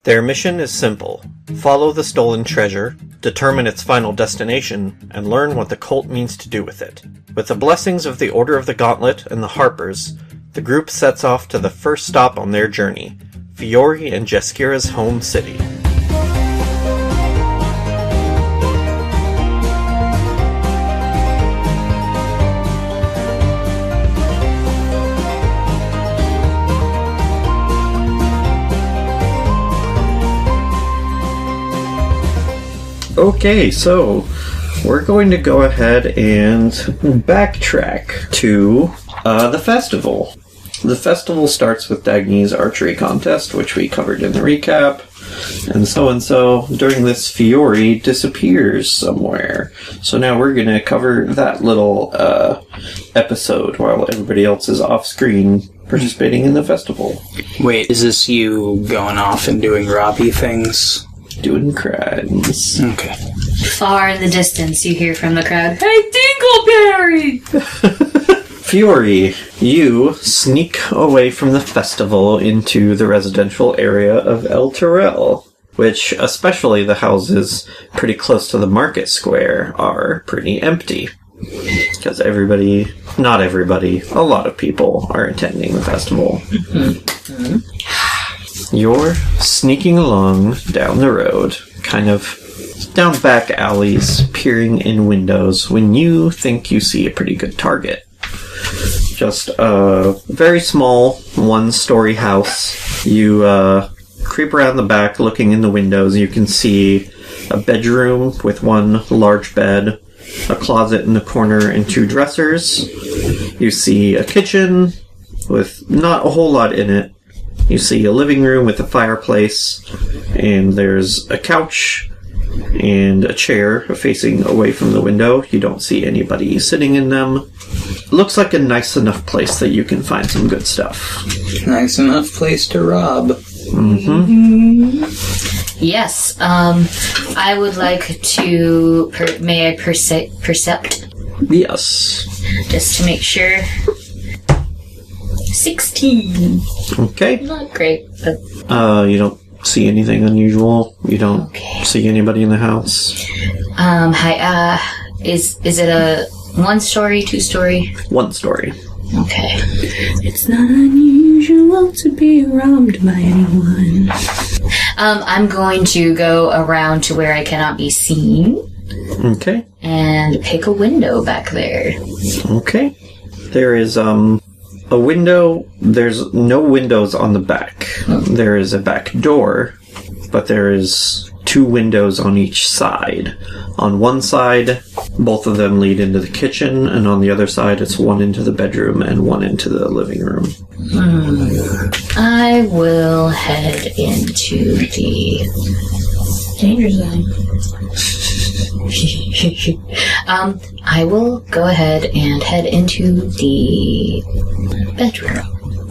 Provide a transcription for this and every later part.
Their mission is simple. Follow the stolen treasure, determine its final destination, and learn what the cult means to do with it. With the blessings of the Order of the Gauntlet and the Harpers, the group sets off to the first stop on their journey, Fiori and Jeskira's home city. Okay, so we're going to go ahead and backtrack to the festival. The festival starts with Dagny's archery contest, which we covered in the recap. And so during this, Fiori disappears somewhere. So now we're going to cover that little episode while everybody else is off screen participating in the festival. Wait, is this you going off and doing Robbie things? Doing crimes. Okay. Far in the distance, you hear from the crowd, "Hey, Dingleberry!" Fiori, you sneak away from the festival into the residential area of El Terrell, which, especially the houses pretty close to the market square, are pretty empty. Because not everybody, a lot of people are attending the festival. You're sneaking along down the road, kind of down back alleys, peering in windows, when you think you see a pretty good target. Just a very small, one-story house. You creep around the back, looking in the windows. You can see a bedroom with one large bed, a closet in the corner, and two dressers. You see a kitchen with not a whole lot in it. You see a living room with a fireplace, and there's a couch and a chair facing away from the window. You don't see anybody sitting in them. Looks like a nice enough place that you can find some good stuff. Nice enough place to rob. Mm-hmm. Yes, I would like to... may I percept? Yes. Just to make sure. 16. Okay. Not great, but... You don't see anything unusual? You don't see anybody in the house? Hi, is it a one-story, two-story? One story. Okay. It's not unusual to be robbed by anyone. I'm going to go around to where I cannot be seen. Okay. And pick a window back there. Okay. There is, a window. There's no windows on the back. There is a back door, but there is two windows on each side. On one side, both of them lead into the kitchen, and on the other side, it's one into the bedroom and one into the living room. I will head into the danger zone. I will go ahead and head into the bedroom.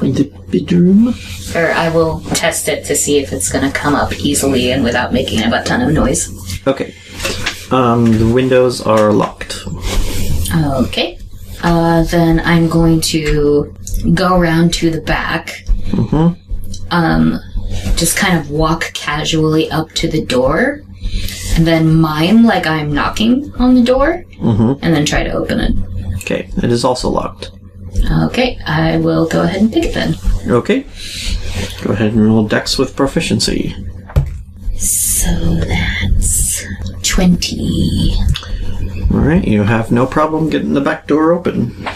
The bedroom? Or I will test it to see if it's going to come up easily and without making a butt ton of noise. Okay. The windows are locked. Okay. Then I'm going to go around to the back. Just kind of walk casually up to the door. And then mime like I'm knocking on the door. And then try to open it. Okay. It is also locked. Okay. I will go ahead and pick it then. Okay. Go ahead and roll Dex with proficiency. So that's 20. Alright, you have no problem getting the back door open.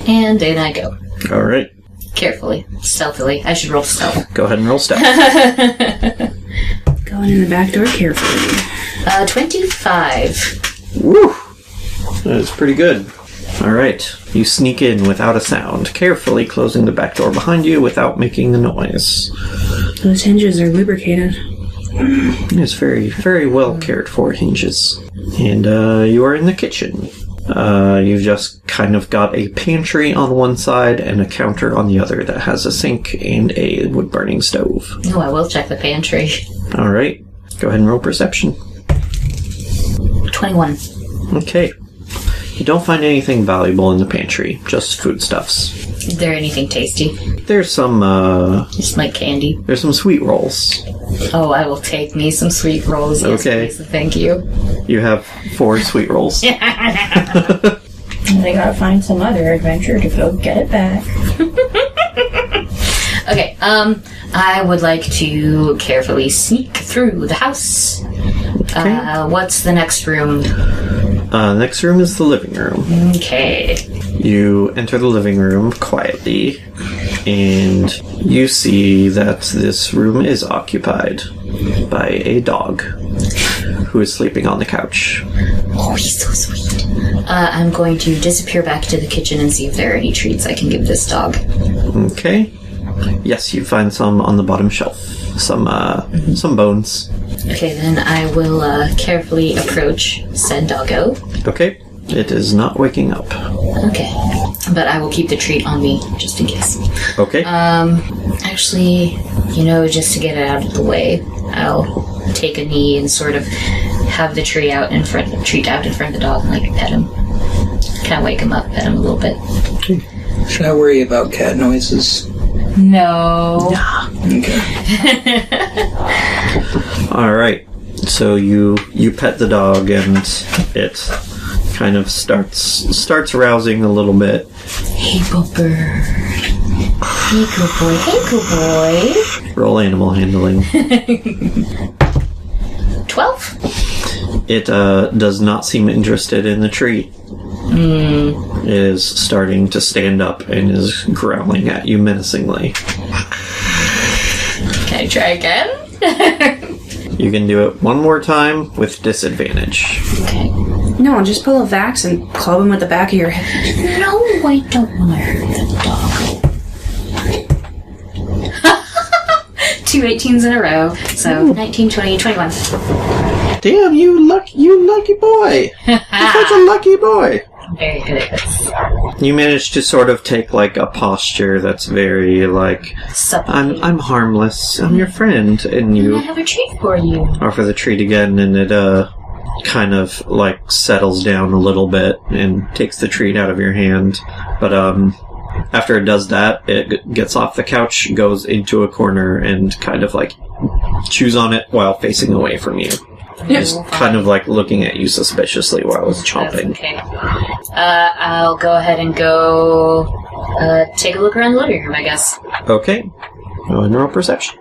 And in I go. Alright. Carefully. Stealthily. I should roll stealth. Go ahead and roll stealth. Going in the back door carefully. 25. Woo! That is pretty good. Alright, you sneak in without a sound, carefully closing the back door behind you without making a noise. Those hinges are lubricated. It's very, very well cared for hinges. And you are in the kitchen. You've just kind of got a pantry on one side and a counter on the other that has a sink and a wood-burning stove. Oh, I will check the pantry. Alright, go ahead and roll perception. 21. Okay. You don't find anything valuable in the pantry, just foodstuffs. Is there anything tasty? There's some, Just like candy. there's some sweet rolls. Oh, I will take me some sweet rolls. Yes, Okay. please, thank you. You have 4 sweet rolls. They gotta find some other adventure to go get it back. Okay, I would like to carefully sneak through the house. Okay. What's the next room? Next room is the living room. Okay. You enter the living room quietly, and you see that this room is occupied by a dog who is sleeping on the couch. Oh, he's so sweet. I'm going to disappear back to the kitchen and see if there are any treats I can give this dog. Okay. Yes, you find some on the bottom shelf. Some bones. Okay, then I will carefully approach said doggo. Okay. It is not waking up. Okay. But I will keep the treat on me, just in case. Okay. Actually, just to get it out of the way, I'll take a knee and sort of have the treat out in front of the dog and, pet him. Kind of wake him up, pet him a little bit. Should I worry about cat noises? No. Okay. All right. So you pet the dog, and it kind of starts rousing a little bit. Hey, Booper. Hey, good boy. Hey, good boy. Roll animal handling. 12? It does not seem interested in the treat. It is starting to stand up and is growling at you menacingly. Can I try again? You can do it one more time with disadvantage. Okay. No, just pull a Vax and club him with the back of your head. No, I don't want to hurt the dog. 2 18s in a row. So 19, 20, 21. Damn, you lucky boy! You're such a lucky boy! Very good at this. You managed to sort of take a posture that's very I'm harmless, I'm your friend, and I you have a treat for you. offer the treat again, and it kind of settles down a little bit and takes the treat out of your hand. But after it does that, it gets off the couch, goes into a corner, and kind of chews on it while facing away from you. Just kind of looking at you suspiciously while it's chomping. That's okay. I'll go ahead and go take a look around the living room, I guess. Okay. Go and roll perception.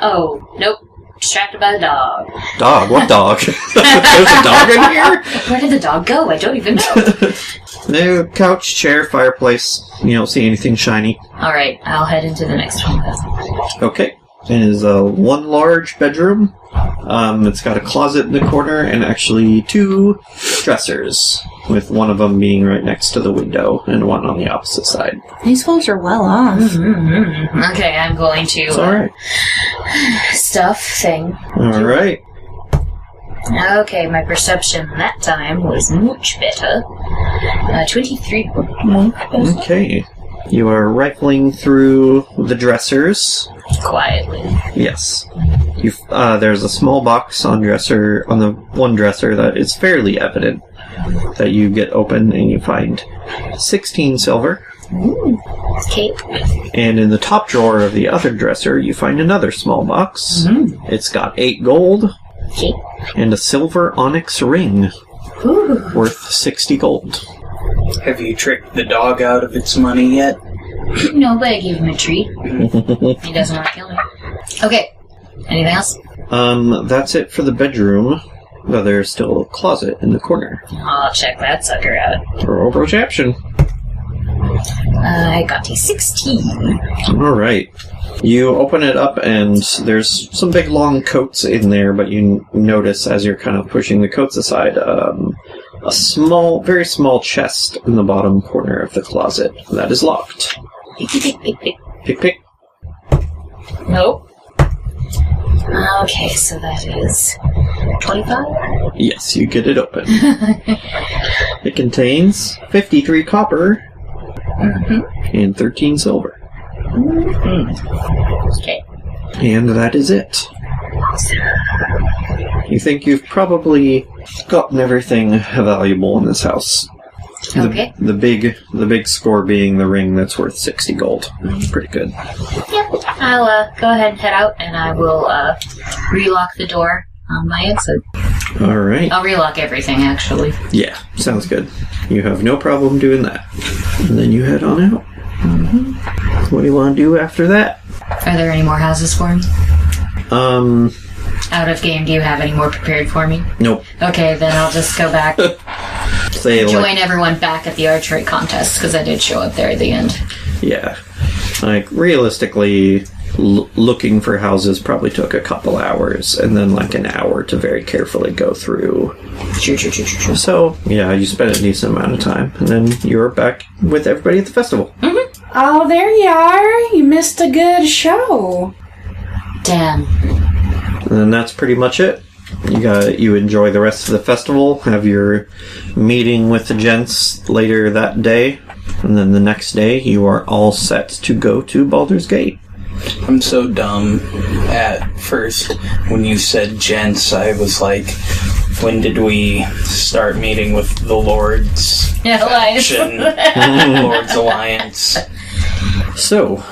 Oh, nope. Distracted by the dog. Dog? What dog? There's a dog in here? Where did the dog go? I don't even know. No, couch, chair, fireplace. You don't see anything shiny. Alright, I'll head into the next one then. Okay. It is one large bedroom. It's got a closet in the corner and actually 2 dressers, with one of them being right next to the window and one on the opposite side. These folks are well off. Mm-hmm. Okay, I'm going to It's alright. stuff thing. Alright. Okay, my perception that time was much better. 23. Okay. You are rifling through the dressers. Quietly. Yes. There's a small box on the one dresser that is fairly evident that you get open and you find 16 silver. Ooh. Okay. And in the top drawer of the other dresser, you find another small box. It's got 8 gold Okay. and a silver onyx ring Ooh. worth 60 gold. Have you tricked the dog out of its money yet? No, but I gave him a treat. He doesn't want to kill me. Okay. Anything else? That's it for the bedroom. But there's still a closet in the corner. I'll check that sucker out. Roll perception. I got a 16. Alright. You open it up and there's some big long coats in there, but you notice as you're kind of pushing the coats aside, a very small chest in the bottom corner of the closet that is locked. Pick, pick, pick, pick. Pick, pick. Nope. Okay, so that is 25? Yes, you get it open. It contains 53 copper and 13 silver. Okay. And that is it. You think you've probably gotten everything valuable in this house. Okay. The big score being the ring that's worth 60 gold. Pretty good. Yep. I'll go ahead and head out, and I will relock the door on my exit. All right. I'll relock everything, actually. Yeah, sounds good. You have no problem doing that. And then you head on out. Mm-hmm. What do you want to do after that? Are there any more houses for me? Out of game, do you have any more prepared for me? Nope. Okay, then I'll just go back. Join everyone back at the archery contest, because I did show up there at the end. Yeah. Like, realistically, looking for houses probably took a couple hours, and then like an hour to very carefully go through. True. So, yeah, you spent a decent amount of time, and then you're back with everybody at the festival. Mm-hmm. Oh, there you are. You missed a good show. Damn. And then that's pretty much it. You enjoy the rest of the festival, have your meeting with the gents later that day, and then the next day you are all set to go to Baldur's Gate. I'm so dumb. At first, when you said gents, I was like, when did we start meeting with the Lord's faction? Lord's Alliance. So,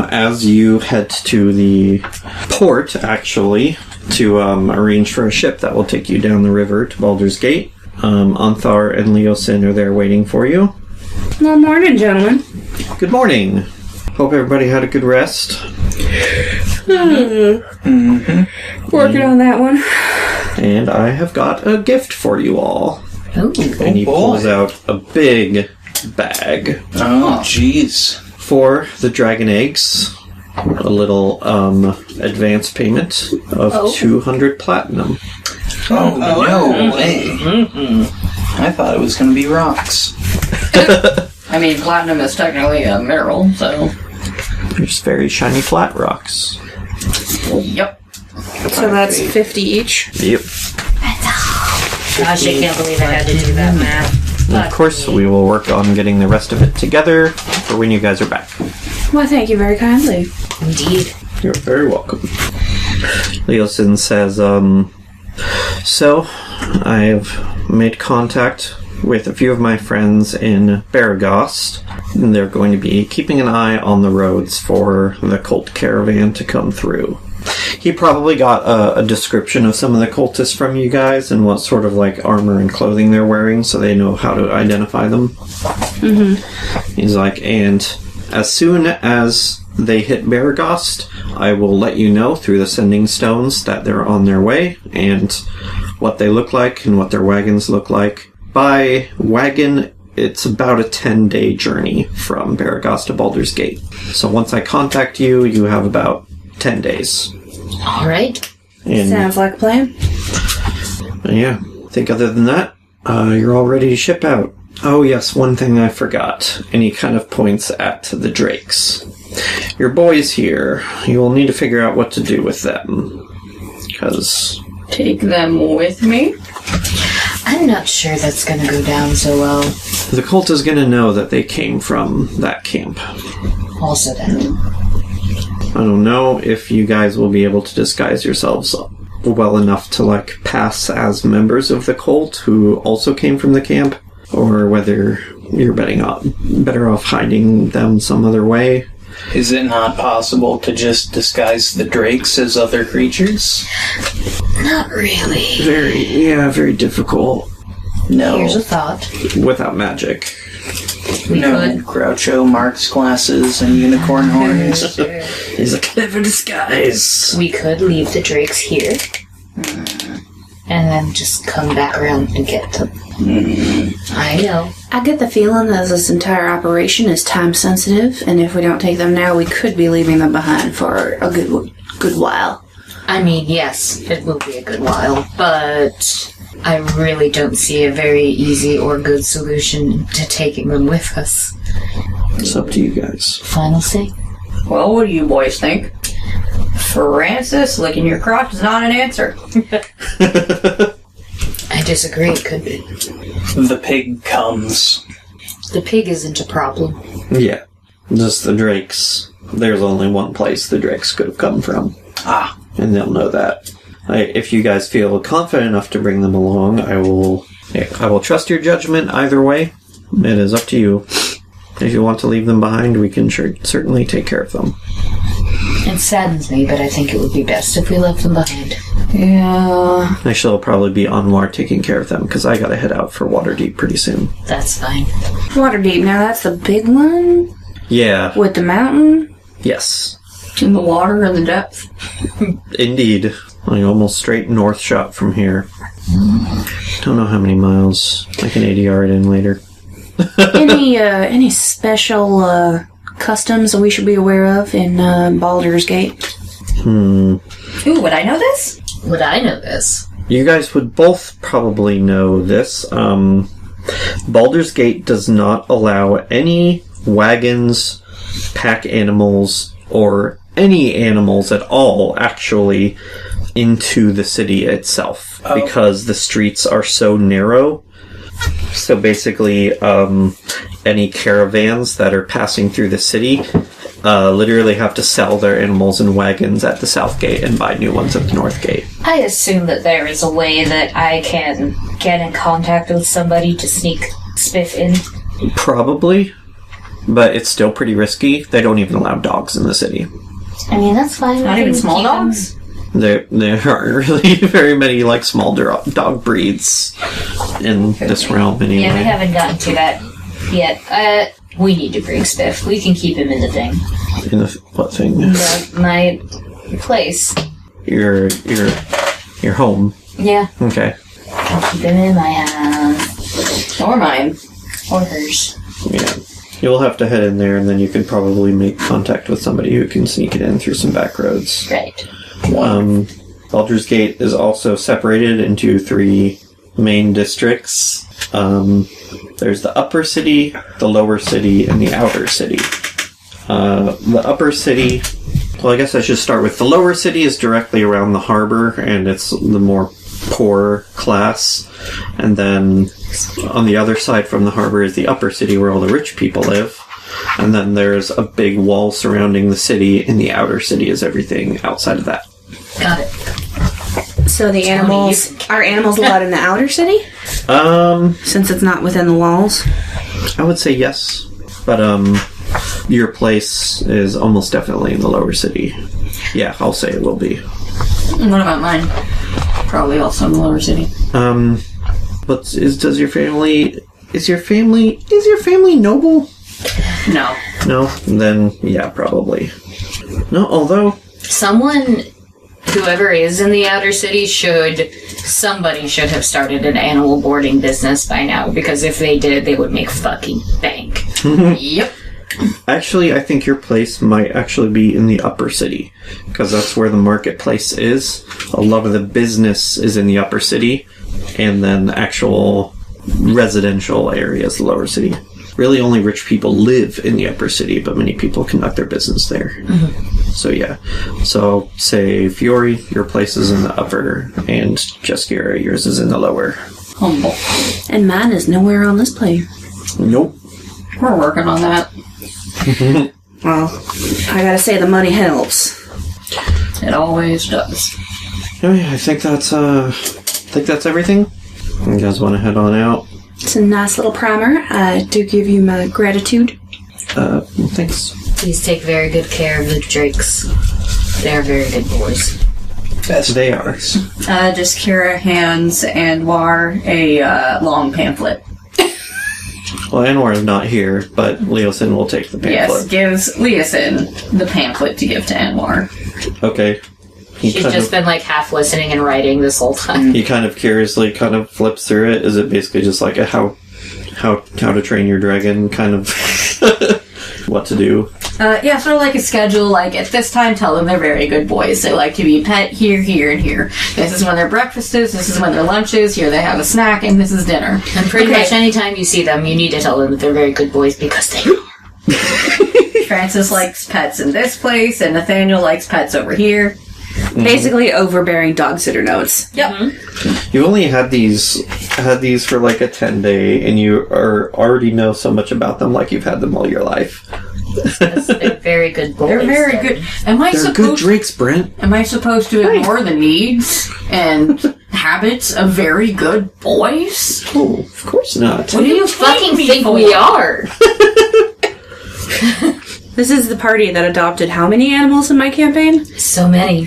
as you head to the port, actually, to arrange for a ship that will take you down the river to Baldur's Gate, Anthar and Leosin are there waiting for you. Well, morning, gentlemen. Good morning. Hope everybody had a good rest. Working on that one. And I have got a gift for you all. Ooh. And he pulls out a big bag. Oh, jeez. For the dragon eggs, a little advance payment of 200 platinum. Oh, no way. I thought it was going to be rocks. I mean, platinum is technically a mineral, so... There's very shiny flat rocks. Yep. So that's 50 each? Yep. Gosh, I can't believe I had to do that math. And of course, we will work on getting the rest of it together for when you guys are back. Well, thank you very kindly. Indeed. You're very welcome. Leosin says, so, I've made contact with a few of my friends in Baragost, and they're going to be keeping an eye on the roads for the cult caravan to come through. He probably got a description of some of the cultists from you guys and what sort of like armor and clothing they're wearing, so they know how to identify them. Mm-hmm. He's like, and as soon as they hit Baragost, I will let you know through the sending stones that they're on their way and what they look like and what their wagons look like. By wagon, it's about a 10-day journey from Baragost to Baldur's Gate. So once I contact you, you have about 10 days. All right. And, sounds like a plan. yeah, I think other than that, you're all ready to ship out. Oh yes, one thing I forgot. And he kind of points at the drakes. Your boys here, you will need to figure out what to do with them. Because... Take them with me? I'm not sure that's going to go down so well. the cult is going to know that they came from that camp. Also that. I don't know if you guys will be able to disguise yourselves well enough to, like, pass as members of the cult who also came from the camp, or whether you're better off hiding them some other way. Is it not possible to just disguise the drakes as other creatures? Not really. Very difficult. No. Here's a thought. Without magic. We could. Groucho Marx glasses and unicorn horns. It's a clever disguise. We could leave the drakes here. And then just come back around and get them. I know. I get the feeling that this entire operation is time sensitive, and if we don't take them now, we could be leaving them behind for a good while. I mean, yes, it will be a good while, but I really don't see a very easy or good solution to taking them with us. It's up to you guys. Final say? Well, what do you boys think? Francis, licking your crotch is not an answer. I disagree, it could be. The pig comes. The pig isn't a problem. Yeah. Just the drakes. There's only one place the drakes could have come from. Ah. And they'll know that. If you guys feel confident enough to bring them along, I will I will trust your judgment either way. It is up to you. If you want to leave them behind, we can certainly take care of them. It saddens me, but I think it would be best if we left them behind. Yeah. Actually, it'll probably be Anwar taking care of them, because I gotta head out for Waterdeep pretty soon. That's fine. Waterdeep, now that's the big one? Yeah. With the mountain? Yes. In the water and the depth. Indeed. Like almost straight north shot from here. Don't know how many miles. I can ADR it in later. Any special customs that we should be aware of in Baldur's Gate? Ooh, would I know this? Would I know this? You guys would both probably know this. Baldur's Gate does not allow any wagons, pack animals, or any animals at all, actually, into the city itself. Oh. Because the streets are so narrow. So basically, any caravans that are passing through the city literally have to sell their animals and wagons at the south gate and buy new ones at the north gate. I assume that there is a way that I can get in contact with somebody to sneak Spiff in. Probably, but it's still pretty risky. They don't even allow dogs in the city. I mean, that's fine. Not even small dogs? There aren't really very many like small dog breeds in this realm anyway. Yeah, we haven't gotten to that yet. We need to bring Spiff. We can keep him in the thing. In the what thing? My place. Your home. Yeah. Okay. I'll keep him in my house. Or mine. Or hers. Yeah. You'll have to head in there, and then you can probably make contact with somebody who can sneak it in through some back roads. Right. Baldur's Gate is also separated into 3 main districts. There's the upper city, the lower city, and the outer city. The upper city, well, I guess I should start with the lower city is directly around the harbor, and it's the more poor class. And then on the other side from the harbor is the upper city where all the rich people live. And then there's a big wall surrounding the city, and the outer city is everything outside of that. Got it. So the animals... Are animals allowed in the outer city? Since it's not within the walls? I would say yes. But, your place is almost definitely in the lower city. Yeah, I'll say it will be. What about mine? Probably also in the lower city. But is your family noble? No. No? Then, yeah, probably. No, although... Whoever is in the outer city somebody should have started an animal boarding business by now, because if they did, they would make fucking bank. Yep. Actually, I think your place might actually be in the upper city, because that's where the marketplace is. A lot of the business is in the upper city, and then the actual residential areas, the lower city. Really, only rich people live in the upper city, but many people conduct their business there. Mm-hmm. So, yeah. So, say, Fiori, your place is in the upper, and Jeskira, yours is in the lower. Humble. And mine is nowhere on this plane. Nope. We're working on that. Well, I gotta say, the money helps. It always does. Okay, I think that's everything. You guys want to head on out? It's a nice little primer. I do give you my gratitude. Thanks. Please take very good care of the drakes. They are very good boys. Yes, they are. Just Kira hands Anwar a long pamphlet. Well, Anwar is not here, but Leosin will take the pamphlet. Yes, gives Leosin the pamphlet to give to Anwar. Okay. She's just been like half listening and writing this whole time. He kind of curiously kind of flips through it. Is it basically just like a how to train your dragon kind of what to do? Yeah, sort of like a schedule. Like at this time, tell them they're very good boys. They like to be pet here, here, and here. This is when their breakfast is. This is when their lunch is. Here they have a snack, and this is dinner. And pretty much anytime you see them, you need to tell them that they're very good boys because they are. Francis likes pets in this place, and Nathaniel likes pets over here. Mm-hmm. Basically, overbearing dog sitter notes. Yep. Mm-hmm. You only had these for like a 10-day, and you already know so much about them, like you've had them all your life. They're very good boys. They're very good. They're good drakes, Brent. Am I supposed to ignore the needs and habits of very good boys? Oh, of course not. What do you fucking think we are? This is the party that adopted how many animals in my campaign? So many.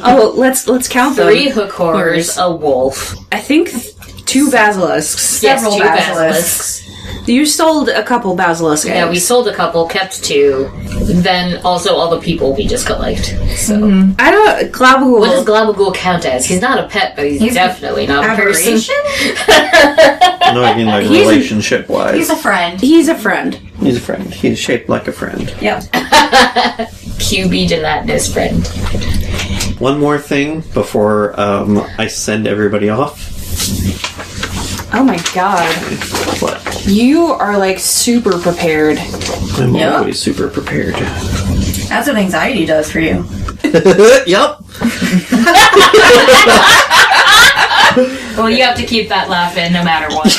Oh, let's count them. 3 hookers, a wolf. I think 2 basilisks. Several 2 basilisks. You sold a couple basilisk eggs. Yeah, we sold a couple, kept 2. Then also all the people we just collect. So I don't. Glabagool. what does Glabagool count as? He's not a pet, but he's definitely not a person. No, I mean like relationship-wise. He's a friend. He's a friend. He's a friend. He's shaped like a friend. Yep. QB gelatinous friend. One more thing before I send everybody off. Oh my god. What? You are like super prepared. I'm Yeah. always super prepared. That's what anxiety does for you. Yup. Well, you have to keep that laugh in no matter what.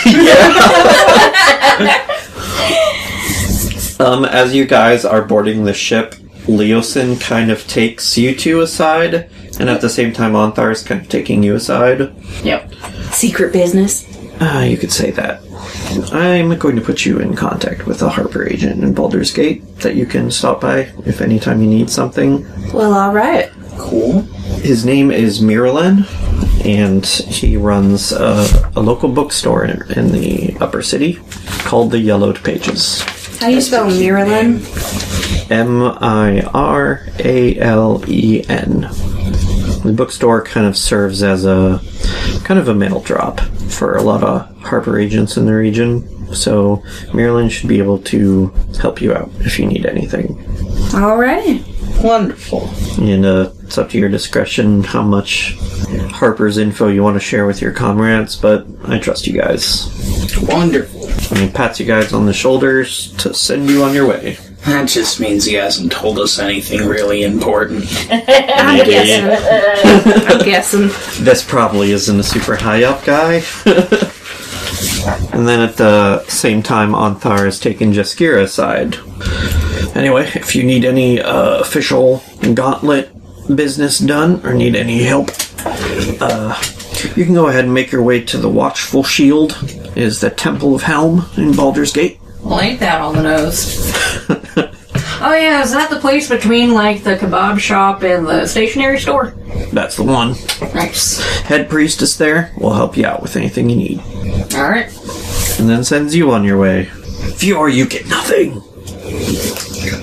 As you guys are boarding the ship, Leosin kind of takes you two aside, and at the same time Onthar's is kind of taking you aside. Yep. Secret business. You could say that. I'm going to put you in contact with a Harper agent in Baldur's Gate that you can stop by if anytime you need something. Well, alright. Cool. His name is Miralyn, and he runs a local bookstore in the upper city called the Yellowed Pages. How do you spell Miralyn? Miralen. The bookstore kind of serves as a mail drop for a lot of Harper agents in the region, so Miralyn should be able to help you out if you need anything. Alright. Wonderful. And it's up to your discretion how much Harper's info you want to share with your comrades, but I trust you guys. Wonderful. And he pats you guys on the shoulders to send you on your way. That just means he hasn't told us anything really important. I'm guessing. This probably isn't a super high up guy. And then at the same time, Onthar is taking Jaskira aside. Anyway, if you need any official gauntlet business done or need any help, you can go ahead and make your way to the Watchful Shield. It is the Temple of Helm in Baldur's Gate. Well, ain't that on the nose? Oh yeah, is that the place between like the kebab shop and the stationery store? That's the one. Nice. Head priestess there will help you out with anything you need. Alright. And then sends you on your way. Fiori, you get nothing.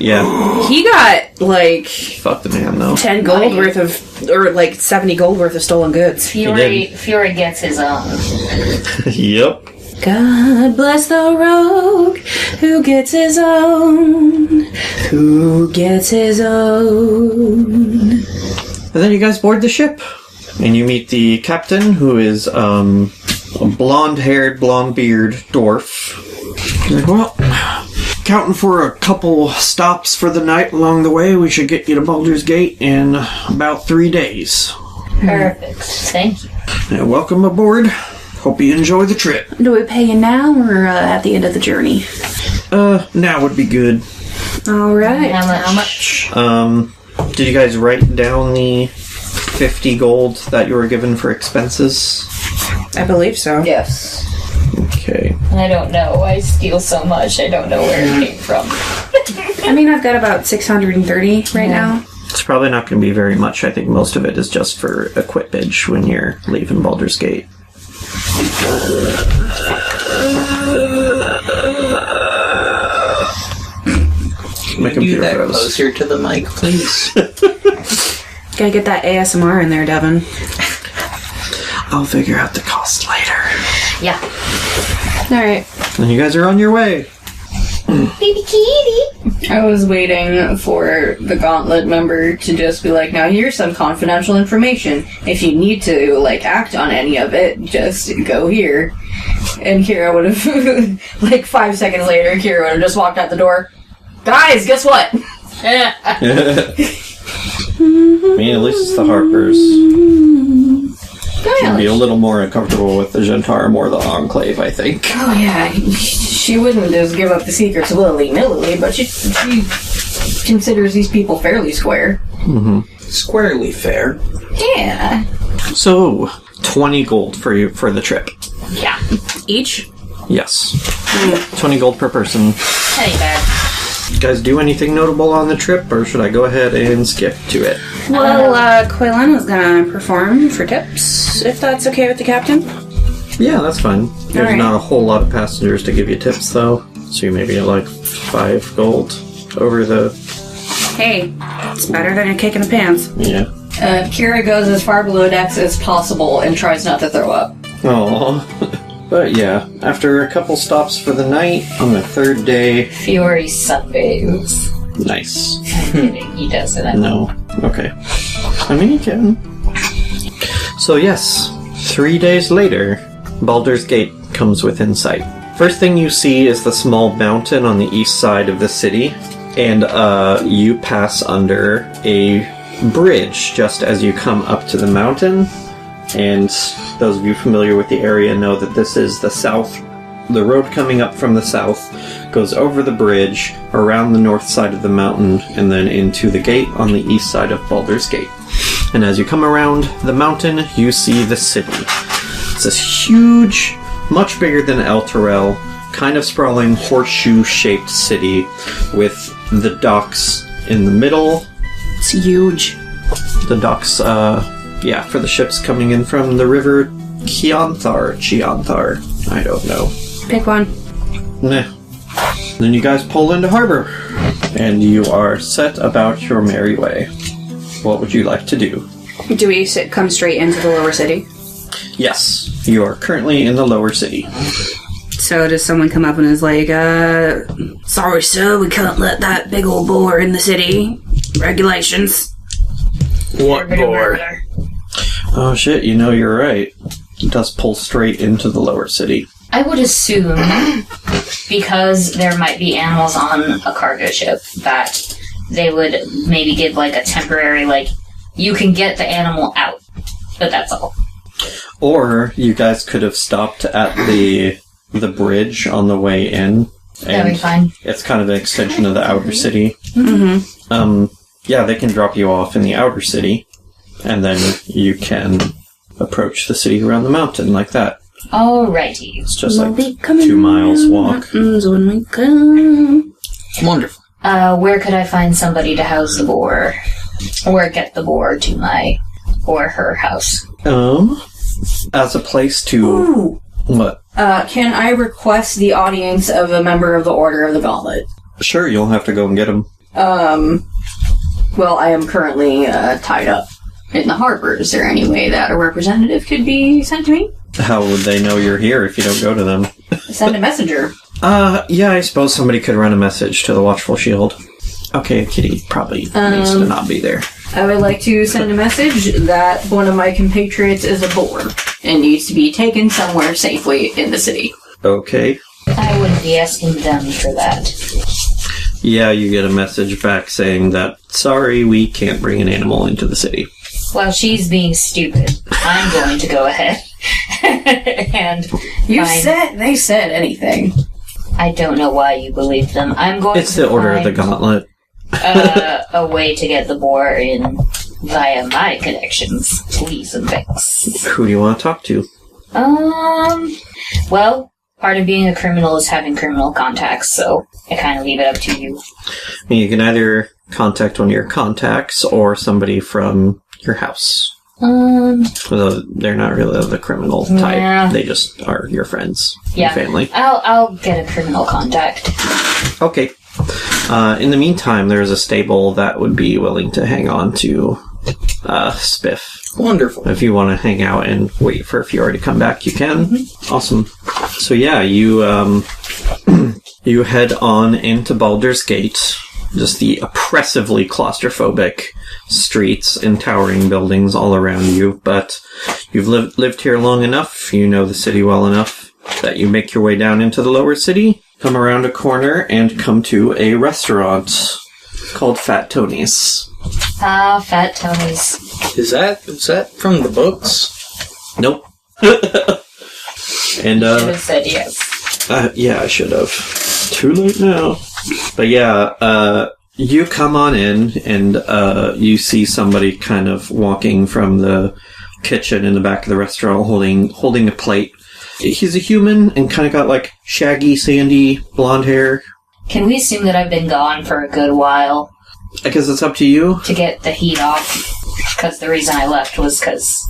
Yeah. He got like Fuck the man, though. 10 gold worth of, or like 70 gold worth of stolen goods. Fiori gets his own. Yep. God bless the rogue who gets his own. Who gets his own. And then you guys board the ship. And you meet the captain, who is a blonde-haired, blonde-beard dwarf. He's like, well, counting for a couple stops for the night along the way, we should get you to Baldur's Gate in about 3 days. Perfect. Thank you. And welcome aboard. Hope you enjoy the trip. Do we pay you now or at the end of the journey? Now would be good. Alright. How much? Did you guys write down the 50 gold that you were given for expenses? I believe so. Yes. Okay. I don't know. I steal so much. I don't know where it came from. I mean, I've got about 630 right now. It's probably not going to be very much. I think most of it is just for equipage when you're leaving Baldur's Gate. My Do computer that froze. closer to the mic, please. Gotta get that ASMR in there, Devin. I'll figure out the cost later. Yeah. Alright. And you guys are on your way. Baby kitty. I was waiting for the gauntlet member to just be like, now here's some confidential information. If you need to, like, act on any of it, just go here. And Kira would have, like, 5 seconds later, Kira would have just walked out the door. Guys, guess what? I mean, at least it's the Harpers. She'd be a little more uncomfortable with the Gentarum or the Enclave, I think. Oh yeah, she wouldn't just give up the secrets willy-nilly, but she considers these people fairly square. Mm-hmm. Squarely fair. Yeah. So, 20 gold for you for the trip. Yeah. Each? Yes. 20 gold per person. That ain't bad. You guys do anything notable on the trip, or should I go ahead and skip to it? Well, Quaylen was gonna perform for tips, if that's okay with the captain. Yeah, that's fine. There's Alright. not a whole lot of passengers to give you tips, though. So you maybe get like 5 gold over the... Hey, it's better than a kick in the pants. Yeah. Kira goes as far below decks as possible and tries not to throw up. Aww. But yeah, after a couple stops for the night, on the third day... Fiori sunbathes. Nice. I'm kidding, he doesn't. No. Okay. I mean, you can. So yes, 3 days later, Baldur's Gate comes within sight. First thing you see is the small mountain on the east side of the city, and you pass under a bridge just as you come up to the mountain. And those of you familiar with the area know that this is the south. The road coming up from the south goes over the bridge, around the north side of the mountain, and then into the gate on the east side of Baldur's Gate. And as you come around the mountain, you see the city. It's this huge, much bigger than El Terrell, kind of sprawling horseshoe-shaped city with the docks in the middle. It's huge. The docks, for the ships coming in from the river Chianthar, I don't know. Pick one. Nah. Then you guys pull into harbor, and you are set about your merry way. What would you like to do? Do we come straight into the lower city? Yes, you are currently in the lower city. So does someone come up and is like, sorry sir, we can't let that big old boar in the city. Regulations. What boar? Oh shit, you know you're right. It does pull straight into the lower city. I would assume, because there might be animals on a cargo ship, that they would maybe give like a temporary, like, you can get the animal out. But that's all. Or you guys could have stopped at the bridge on the way in. That'd be fine. It's kind of an extension of the outer city. Mm-hmm. Yeah, they can drop you off in the outer city, and then you can approach the city around the mountain like that. Alrighty. It's just like 2 miles walk. When we come. Wonderful. Where could I find somebody to house the boar? Or get the boar to my or her house? As a place to... Ooh. What? Can I request the audience of a member of the Order of the Gauntlet? Sure, you'll have to go and get him. Well, I am currently tied up in the harbor. Is there any way that a representative could be sent to me? How would they know you're here if you don't go to them? Send a messenger. Yeah, I suppose somebody could run a message to the Watchful Shield. Okay, Kitty probably needs to not be there. I would like to send a message that one of my compatriots is a boar and needs to be taken somewhere safely in the city. Okay. I wouldn't be asking them for that. Yeah, you get a message back saying that, sorry, we can't bring an animal into the city. While she's being stupid, I'm going to go ahead and They said anything. I don't know why you believe them. I'm going It's to the Order of the find Gauntlet. a way to get the boar in via my connections, please and thanks. Who do you want to talk to? Well, part of being a criminal is having criminal contacts, so I kind of leave it up to you. I mean, you can either contact one of your contacts or somebody from your house. Although they're not really the criminal type. Yeah. They just are your friends Yeah. and family. I'll get a criminal contact. Okay. In the meantime, there's a stable that would be willing to hang on to Spiff. Wonderful. If you want to hang out and wait for Fiori to come back, you can. Mm-hmm. Awesome. So yeah, you you head on into Baldur's Gate. Just the oppressively claustrophobic streets and towering buildings all around you. But you've lived here long enough, you know the city well enough, that you make your way down into the lower city, come around a corner, and come to a restaurant called Fat Tony's. Ah, Fat Tony's. Is that from the books? Nope. And, Should have said yes. yeah, I should have. Too late now. But yeah, you come on in, and you see somebody kind of walking from the kitchen in the back of the restaurant holding a plate. He's a human and kind of got like shaggy, sandy, blonde hair. Can we assume that I've been gone for a good while? I guess it's up to you. To get the heat off. Because the reason I left was because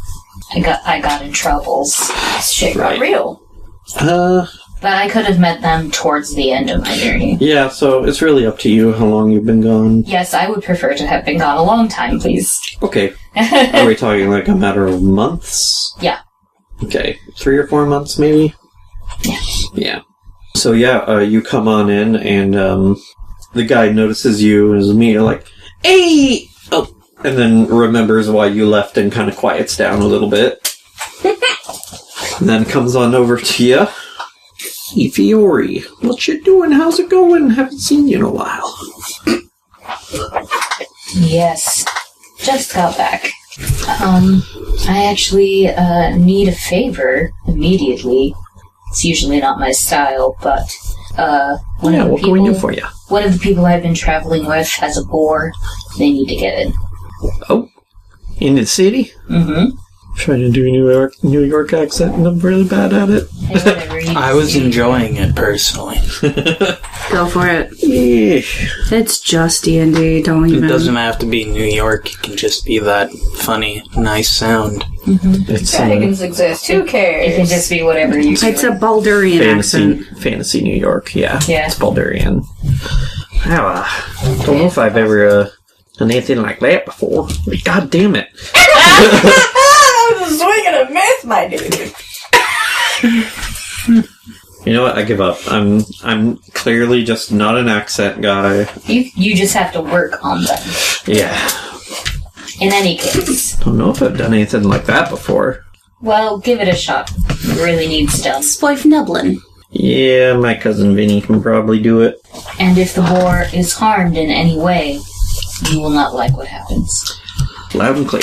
I got in troubles. Shit got real. But I could have met them towards the end of my journey. Yeah, so it's really up to you how long you've been gone. Yes, I would prefer to have been gone a long time, please. Okay. Are we talking like a matter of months? Yeah. Okay. 3 or 4 months, maybe? Yeah. Yeah. So yeah, you come on in, and the guy notices you and is immediately like, "Hey!" Oh, and then remembers why you left and kind of quiets down a little bit. And then comes on over to you. "Hey, Fiori, what you doing? How's it going? Haven't seen you in a while." Yes. Just got back. I actually need a favor immediately. It's usually not my style, but what can we do for you? One of the people I've been traveling with has a boar. They need to get it. Oh, in the city? Mm-hmm. Trying to do a New York accent, and I'm really bad at it. Hey, whatever you I was see. enjoying it personally. Go for it. Yeah. It's just D&D, don't even... It doesn't have to be New York. It can just be that funny, nice sound. Mm-hmm. It's Dragons exist. Who cares? It can just be whatever you It's a Baldurian accent. fantasy New York, yeah. Yeah. It's Baldurian. I don't know if I've ever done anything like that before. God damn it. I was swinging a miss, my dude. You know what? I give up. I'm clearly just not an accent guy. You just have to work on them. Yeah. In any case. Don't know if I've done anything like that before. Well, give it a shot. It really needs done. Sploif Nublin. Yeah, my cousin Vinny can probably do it. And if the boar is harmed in any way, you will not like what happens. Loud and clear.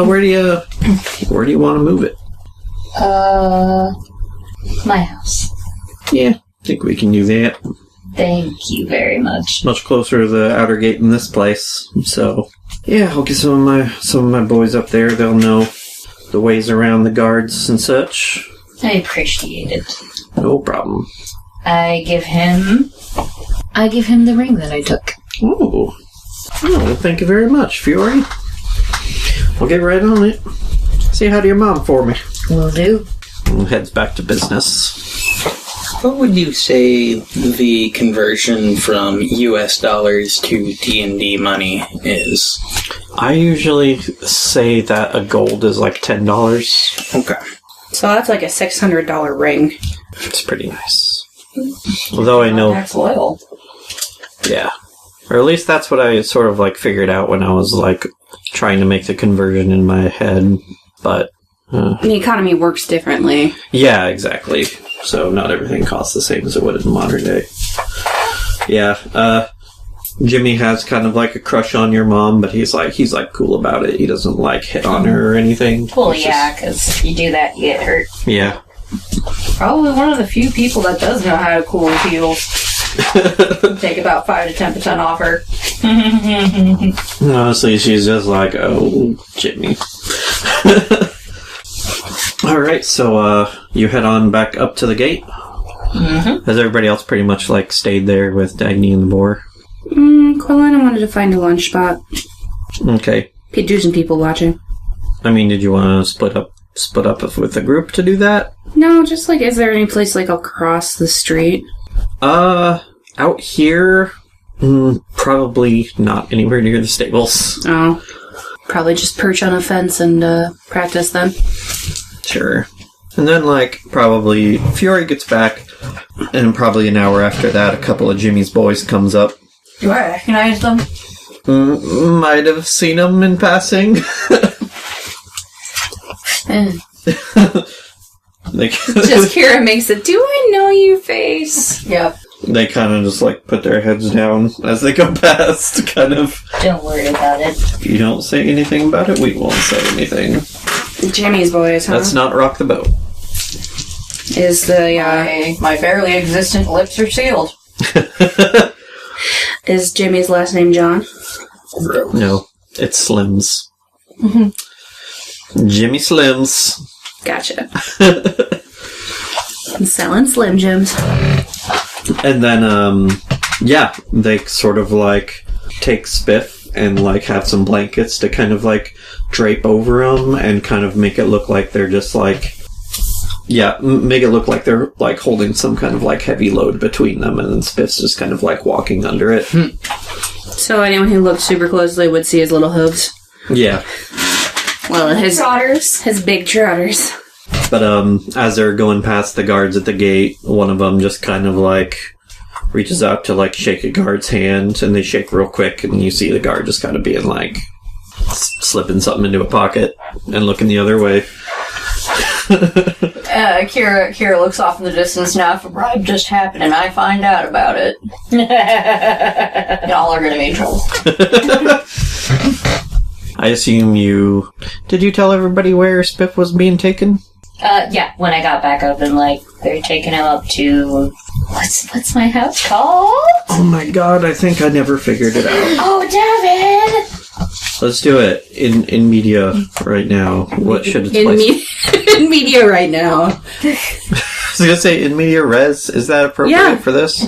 Where do you want to move it? My house. Yeah, I think we can do that. Thank you very much. Much closer to the outer gate than this place. So, yeah, I'll get some of my boys up there. They'll know the ways around the guards and such. I appreciate it. No problem. I give him the ring that I took. Oh, well, thank you very much, Fiori. I'll get right on it. Say hi to your mom for me. Will do. And heads back to business. What would you say the conversion from US dollars to D&D money is? I usually say that a gold is like $10. Okay. So that's like a $600 ring. It's pretty nice. Although I know... That's loyal. Yeah. Or at least that's what I sort of like figured out when I was like trying to make the conversion in my head. But The economy works differently. yeah, exactly. So not everything costs the same as it would in modern day. Yeah, Jimmy has kind of like a crush on your mom, but he's like cool about it. He doesn't like hit on her or anything. Well, It's yeah, because if you do that, you get hurt. Yeah. Probably one of the few people that does know how to cool heels. Take about 5 to 10% off her. Honestly, she's just like, oh, Jimmy. Alright, so you head on back up to the gate. Mm-hmm. Has everybody else pretty much like stayed there with Dagny and the boar? Quillana wanted to find a lunch spot. Okay. Could do some people watching. I mean, did you want to split up with the group to do that? No, just like, is there any place like across the street? Out here, probably not anywhere near the stables. Oh. Probably just perch on a fence and practice then. Sure. And then, like, probably Fiori gets back, and probably an hour after that, a couple of Jimmy's boys comes up. Do I recognize them? Might have seen them in passing. Just Kira makes it, do I know you face? Yep. They kind of just, like, put their heads down as they go past, kind of. Don't worry about it. If you don't say anything about it, we won't say anything. Jimmy's boys, huh? Let's not rock the boat. Is the, My barely existent lips are sealed. is Jimmy's last name John? No, it's Slim's. Jimmy Slims. Gotcha. I'm selling Slim Jims. And then, they sort of, like, take Spiff and, like, have some blankets to kind of, like, drape over them and kind of make it look like they're just, like... Yeah, make it look like they're, like, holding some kind of, like, heavy load between them, and then Spiff's just kind of, like, walking under it. So anyone who looked super closely would see his little hooves. Yeah. Well, his trotters. His big trotters. But, as they're going past the guards at the gate, one of them just kind of, like, reaches out to, like, shake a guard's hand, and they shake real quick, and you see the guard just kind of being, like, slipping something into a pocket and looking the other way. Kira looks off in the distance now. If a bribe just happened and I find out about it, y'all are going to be in trouble. I assume you... Did you tell everybody where Spiff was being taken? Yeah, when I got back up and, like, they're taking him up to... What's my house called? Oh my god, I think I never figured it out. Oh, Devin! Let's do it. In media right now. What should its place... In media right now. I was gonna say, in media res, is that appropriate for this?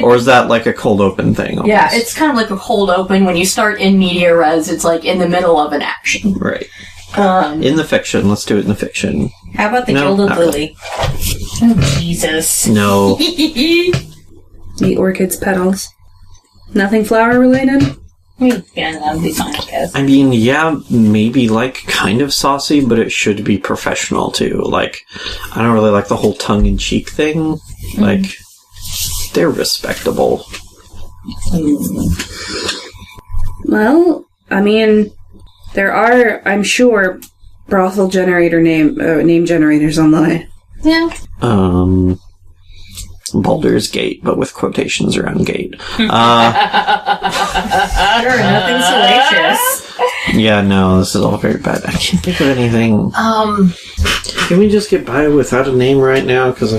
Or is that like a cold open thing? Almost? Yeah, it's kind of like a cold open. When you start in media res, it's like in the middle of an action. Right. In the fiction. Let's do it in the fiction. How about the Gilded Lily? Oh, Jesus. No. The orchid's petals. Nothing flower related? Yeah, that would be fine, I guess. I mean, yeah, maybe, like, kind of saucy, but it should be professional, too. Like, I don't really like the whole tongue-in-cheek thing. Like, they're respectable. Well, I mean, there are, I'm sure, brothel generator name generators online. Yeah. Baldur's Gate, but with quotations around gate. Sure, nothing salacious. Yeah, no, this is all very bad. I can't think of anything. Can we just get by without a name right now? Because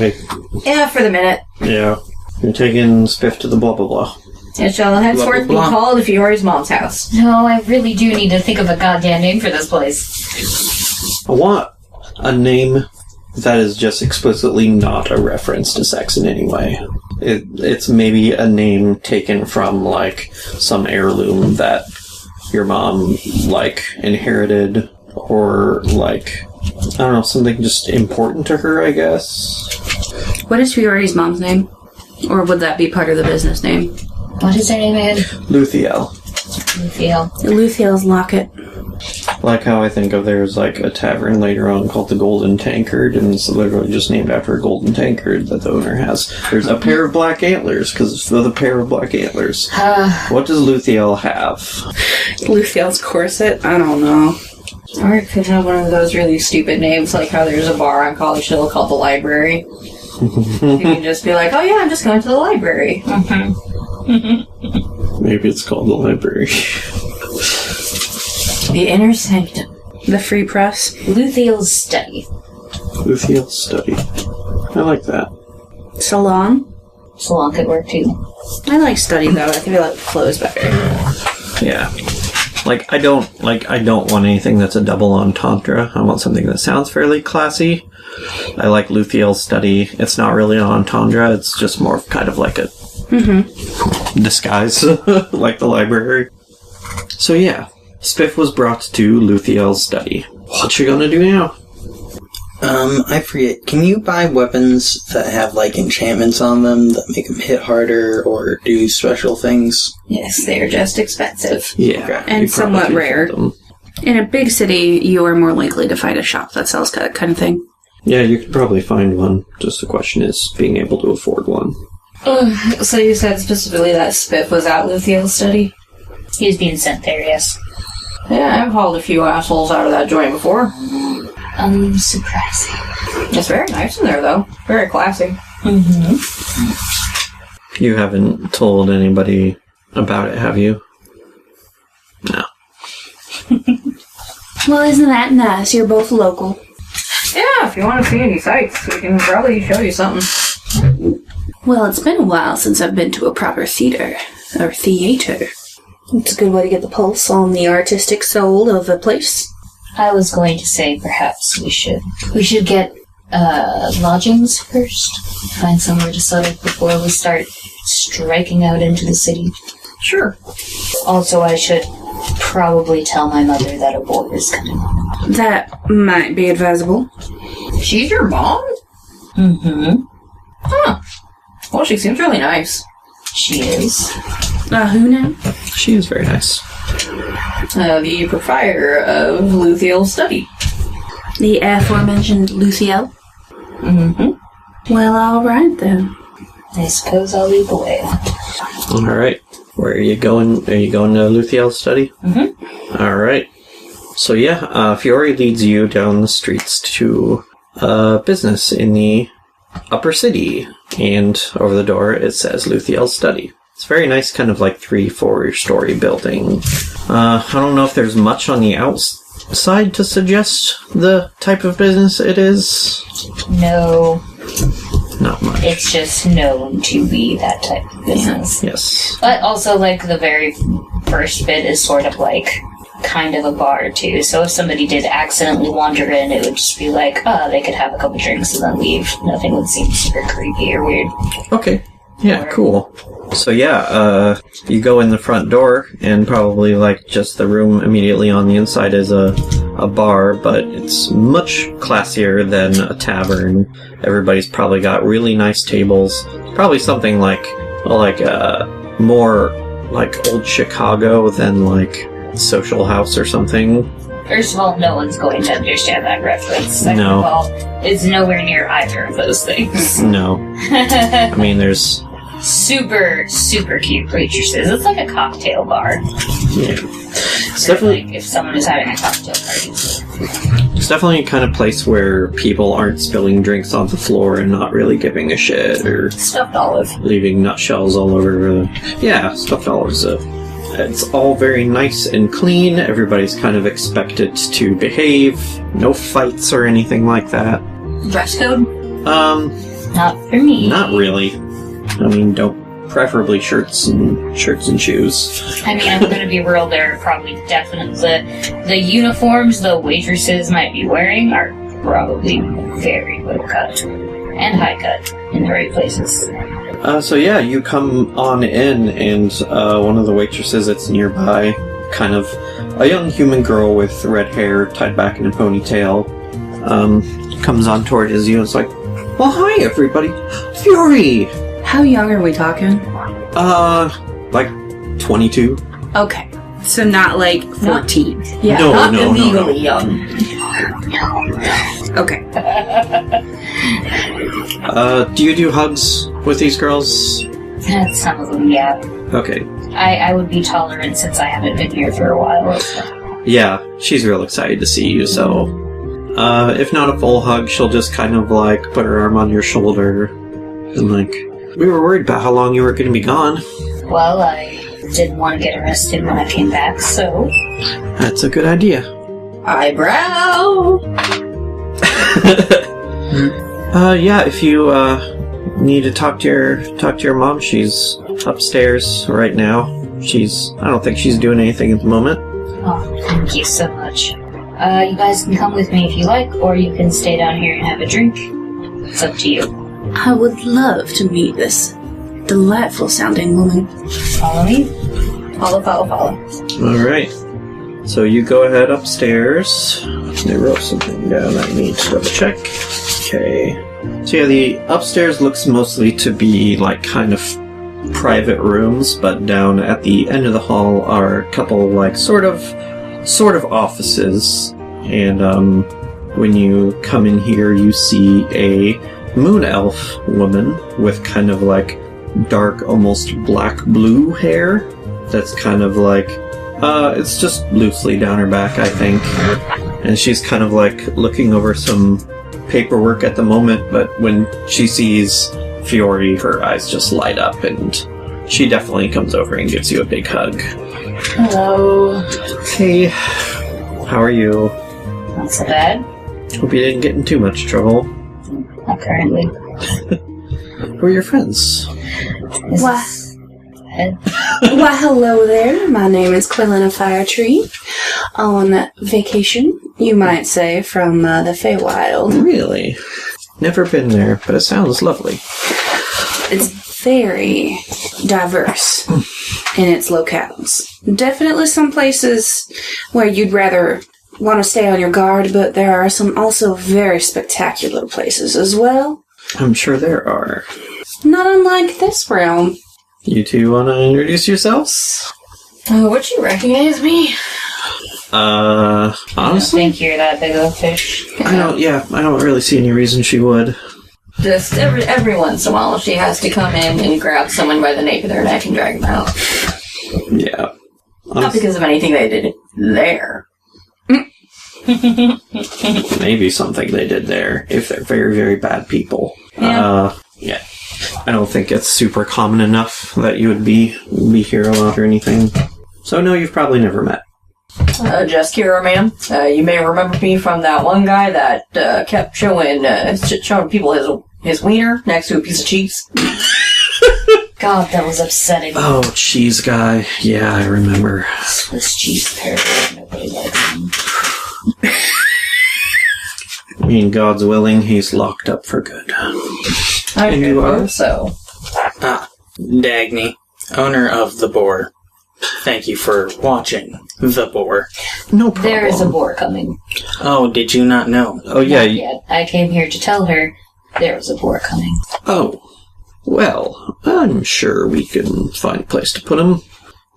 Yeah, for the minute. Yeah. You're taking Spiff to the blah blah blah. It shall henceforth be called Fiori's mom's house. No, I really do need to think of a goddamn name for this place. I want a name that is just explicitly not a reference to sex in any way. It's maybe a name taken from, like, some heirloom that your mom, like, inherited, or, like, I don't know, something just important to her, I guess. What is Fiori's mom's name? Or would that be part of the business name? What is her name again? Luthiel. Luthiel's Locket. Like how I think of there's like a tavern later on called the Golden Tankard, and it's literally just named after a golden tankard that the owner has. There's a pair of black antlers, because it's the pair of black antlers. What does Luthiel have? Luthiel's corset? I don't know. Or it could have one of those really stupid names, like how there's a bar on College Hill called the Library. You can just be like, oh yeah, I'm just going to the library. Maybe it's called the Library. The Inner Sanctum. The Free Press. Luthiel's Study. Luthiel's Study. I like that. Salon? Salon could work too. I like Study though. I think I like clothes better. Yeah. Like, I don't want anything that's a double entendre. I want something that sounds fairly classy. I like Luthiel's Study. It's not really an entendre. It's just more kind of like a disguise, like the library. So yeah, Spiff was brought to Luthiel's Study. What you gonna do now? I forget. Can you buy weapons that have, like, enchantments on them that make them hit harder or do special things? Yes, they're just expensive. Yeah. Okay. And somewhat rare. In a big city, you are more likely to find a shop that sells that kind of thing. Yeah, you could probably find one. Just the question is being able to afford one. So you said specifically that Spiff was at Luthiel's Study? He was being sent there, yes. Yeah, I've hauled a few assholes out of that joint before. Surprising. It's very nice in there, though. Very classy. You haven't told anybody about it, have you? No. Well, isn't that nice? You're both local. Yeah, if you want to see any sights, we can probably show you something. Well, it's been a while since I've been to a proper theater. Or theater. It's a good way to get the pulse on the artistic soul of a place. I was going to say perhaps we should get lodgings first. Find somewhere to settle before we start striking out into the city. Sure. Also, I should probably tell my mother that a boar is coming. That might be advisable. She's your mom? Mm-hmm. Huh. Well, she seems really nice. She is. Who now? She is very nice. The proprietor of Luthiel's study. The aforementioned Luciel? Mm-hmm. Well, alright then. I suppose I'll lead the way. Alright. Where are you going? Are you going to Luthiel's study? Mm-hmm. Alright. So yeah, Fiori leads you down the streets to a business in the upper city. And over the door it says Luthiel's study. It's a very nice kind of like 3-4 story building. I don't know if there's much on the outside to suggest the type of business it is. No. Not much. It's just known to be that type of business. Yes. But also, like, the very first bit is sort of like kind of a bar, too. So if somebody did accidentally wander in, it would just be like, they could have a couple drinks and then leave. Nothing would seem super creepy or weird. Okay. Yeah, cool. So yeah, you go in the front door, and probably like just the room immediately on the inside is a bar, but it's much classier than a tavern. Everybody's probably got really nice tables. Probably something like more like old Chicago than like Social House or something. First of all, no one's going to understand that reference. Second No. of all, it's nowhere near either of those things. No. I mean, there's... Super, super cute waitresses. It's like a cocktail bar. Yeah. It's definitely... Like if someone is having a cocktail party. It's definitely a kind of place where people aren't spilling drinks on the floor and not really giving a shit, or Stuffed olive. leaving nutshells all over. Yeah, stuffed olives. It's all very nice and clean. Everybody's kind of expected to behave. No fights or anything like that. Dress code? Not for me. Not really. I mean, preferably shirts and shoes. I mean, I'm gonna be real, there are probably definitely the uniforms the waitresses might be wearing are probably very low cut. And high cut in the right places. So yeah, you come on in, and one of the waitresses that's nearby, kind of a young human girl with red hair tied back in a ponytail, comes on toward you and is like, "Well, hi everybody, Fiori." How young are we talking? Like 22. Okay. So not like 14. Yeah, No, not no, no, illegally no. young. Okay. Do you do hugs with these girls? Some of them, yeah. Okay. I would be tolerant since I haven't been here for a while. So. Yeah, she's real excited to see you, so... if not a full hug, she'll just kind of, like, put her arm on your shoulder and, like... We were worried about how long you were going to be gone. Well, I didn't want to get arrested when I came back, so... That's a good idea. Eyebrow! Yeah, if you, need to talk to your mom, she's upstairs right now. I don't think she's doing anything at the moment. Oh, thank you so much. You guys can come with me if you like, or you can stay down here and have a drink. It's up to you. I would love to meet this delightful sounding woman. Follow me? Follow. Alright. So you go ahead upstairs. They wrote something down I need to double check. Okay. So yeah, the upstairs looks mostly to be like kind of private rooms, but down at the end of the hall are a couple like sort of offices. And when you come in here, you see a moon elf woman with kind of like dark, almost black blue hair. That's kind of like it's just loosely down her back, I think. And she's kind of like looking over some paperwork at the moment, but when she sees Fiori, her eyes just light up, and she definitely comes over and gives you a big hug. Hello. Hey, how are you? Not so bad. Hope you didn't get in too much trouble. Not currently. Who are your friends? Why, hello there. My name is Quillen of Firetree. On vacation you might say, from the Feywild. Really? Never been there, but it sounds lovely. It's very diverse in its locales. Definitely some places where you'd rather want to stay on your guard, but there are some also very spectacular places as well. I'm sure there are. Not unlike this realm. You two want to introduce yourselves? Would you recognize me? Honestly? I think you're that big of a fish. I don't really see any reason she would. Just every once in a while, she has to come in and grab someone by the nape of their neck and drag them out. Yeah. Not because of anything they did there. Maybe something they did there, if they're very, very bad people. Yeah. Yeah. I don't think it's super common enough that you would be here a lot or anything. So no, you've probably never met. Just Kira, ma'am. You may remember me from that one guy that kept showing people his wiener next to a piece of cheese. God, that was upsetting. Oh, cheese guy. Yeah, I remember. Swiss cheese parrot. Nobody likes him. I mean, God's willing, he's locked up for good. And you are? So. Dagny, owner of the Boar. Thank you for watching the Boar. No problem. There is a boar coming. Oh, did you not know? Oh, yeah. Not yet. I came here to tell her there was a boar coming. Oh. Well, I'm sure we can find a place to put him.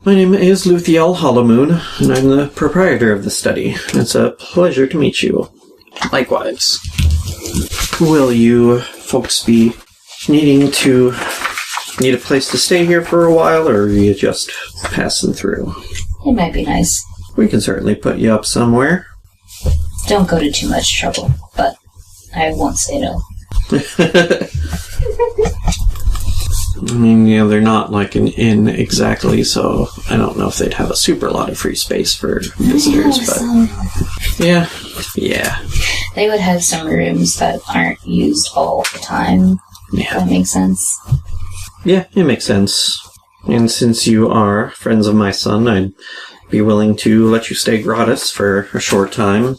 My name is Luthiel Hollowmoon, and I'm the proprietor of the study. It's a pleasure to meet you. Likewise. Will you folks be need a place to stay here for a while, or are you just passing through? It might be nice. We can certainly put you up somewhere. Don't go to too much trouble, but I won't say no. I mean, they're not like an inn exactly, so I don't know if they'd have a super lot of free space for visitors, but... Yeah. They would have some rooms that aren't used all the time. Yeah. That makes sense. Yeah, it makes sense. And since you are friends of my son, I'd be willing to let you stay gratis for a short time.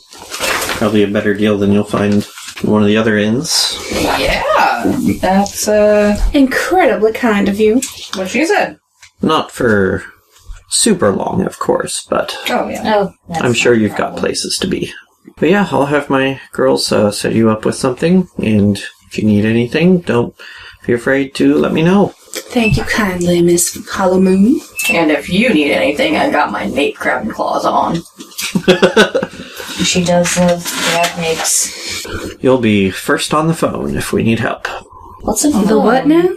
Probably a better deal than you'll find in one of the other inns. Yeah, that's Incredibly kind of you. what she said. Not for super long, of course, but Oh, yeah. Oh, that's I'm sure not a you've got problem. places to be. But yeah, I'll have my girls set you up with something, and if you need anything, don't be afraid to let me know. Thank you kindly, Miss Hollowmoon. And if you need anything, I got my nape grabbing claws on. She does love grab napes. You'll be first on the phone if we need help. What's a The what now?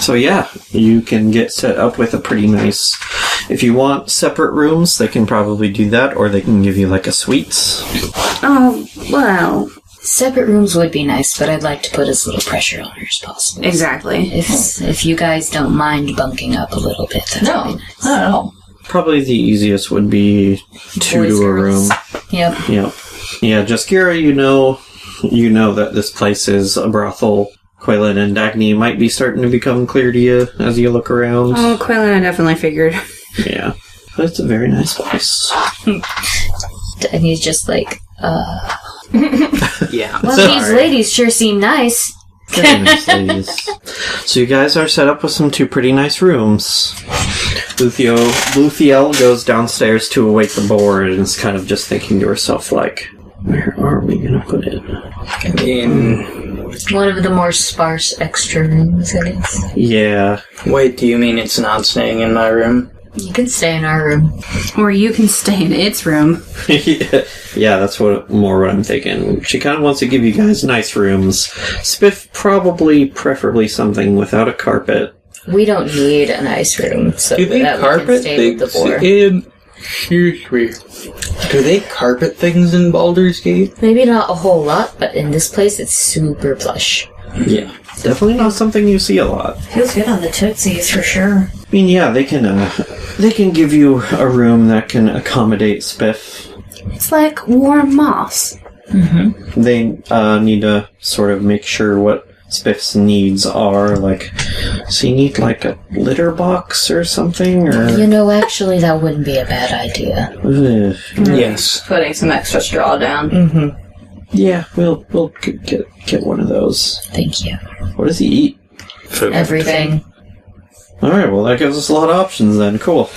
So yeah, you can get set up with a pretty nice... If you want separate rooms, they can probably do that, or they can give you like a suites. Oh, well, Separate rooms would be nice, but I'd like to put as little pressure on her as possible. exactly. If you guys don't mind bunking up a little bit, that would No, be nice. not at all. Probably the easiest would be 2 Boys, to a girls. room. Yep. Yep. Yeah, Jaskira, you know that this place is a brothel. Quaylen and Dagny might be starting to become clear to you as you look around. Oh, Quaylen, I definitely figured. Yeah. But it's a very nice place. And he's just like, Yeah. well, sorry. these ladies sure seem nice. Very nice ladies. So you guys are set up with some 2 pretty nice rooms. Luthiel goes downstairs to await the board and is kind of just thinking to herself, like, where are we going to put it? One of the more sparse extra rooms, I guess. Yeah. Wait, do you mean it's not staying in my room? You can stay in our room. Or you can stay in its room. Yeah, that's what I'm thinking. She kind of wants to give you guys nice rooms. Spiff, preferably something without a carpet. We don't need a nice room, so Do they that we can carpet stay with the boar. Do they carpet things in Baldur's Gate? Maybe not a whole lot, but in this place it's super plush. Yeah. Definitely not something you see a lot. Feels good on the tootsies for sure. I mean, yeah, they can give you a room that can accommodate Spiff. It's like warm moss. They need to sort of make sure what Spiff's needs are. Like, does he need like a litter box or something? Or Actually, that wouldn't be a bad idea. Yes. Putting some extra straw down. Mm-hmm. Yeah, we'll get one of those. Thank you. What does he eat? Food. Everything. Alright, well that gives us a lot of options then. Cool.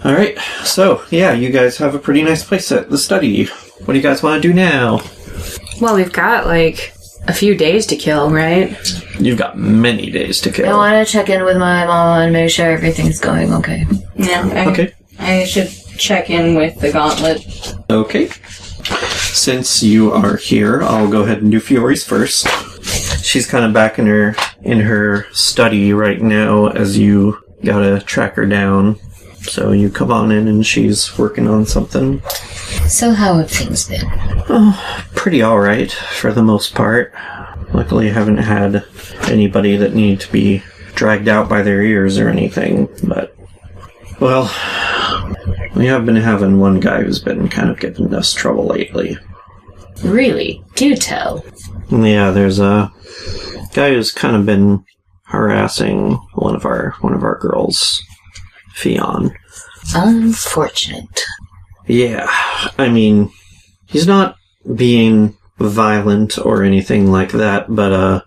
Alright, so, yeah, you guys have a pretty nice place at the study. What do you guys want to do now? Well, we've got, like, a few days to kill, right? You've got many days to kill. I want to check in with my mom and make sure everything's going okay. Yeah. Okay. I should check in with the gauntlet. Okay. Since you are here, I'll go ahead and do Fiori's first. She's kind of back in her study right now as you gotta track her down. So you come on in and she's working on something. So how have things been? Oh, pretty alright for the most part. Luckily I haven't had anybody that needed to be dragged out by their ears or anything, but... Well, we have been having one guy who's been kind of giving us trouble lately. Really? Do tell. Yeah, there's a guy who's kind of been harassing one of our girls, Fion. Unfortunate. Yeah, I mean, he's not being violent or anything like that, but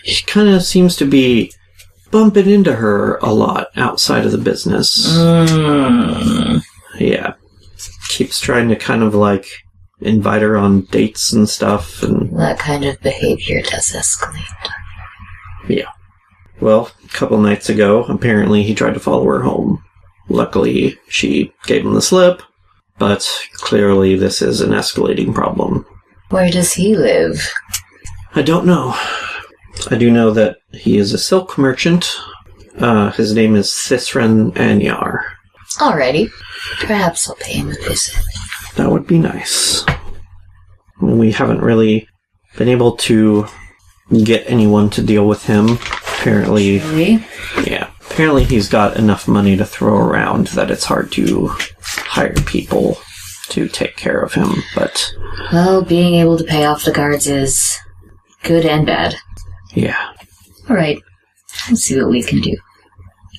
he kind of seems to be bumping into her a lot outside of the business. Yeah. Keeps trying to kind of like invite her on dates and stuff, and That kind of behavior does escalate. yeah. Well, a couple nights ago, apparently he tried to follow her home. Luckily, she gave him the slip, but clearly this is an escalating problem. Where does he live? I don't know. I do know that he is a silk merchant. His name is Thisran Anyar. Alrighty. Perhaps I'll pay him a visit. That would be nice. We haven't really been able to get anyone to deal with him. Apparently, Really? yeah. Apparently he's got enough money to throw around that it's hard to hire people to take care of him, but... Well, being able to pay off the guards is good and bad. yeah. Alright. Let's see what we can do.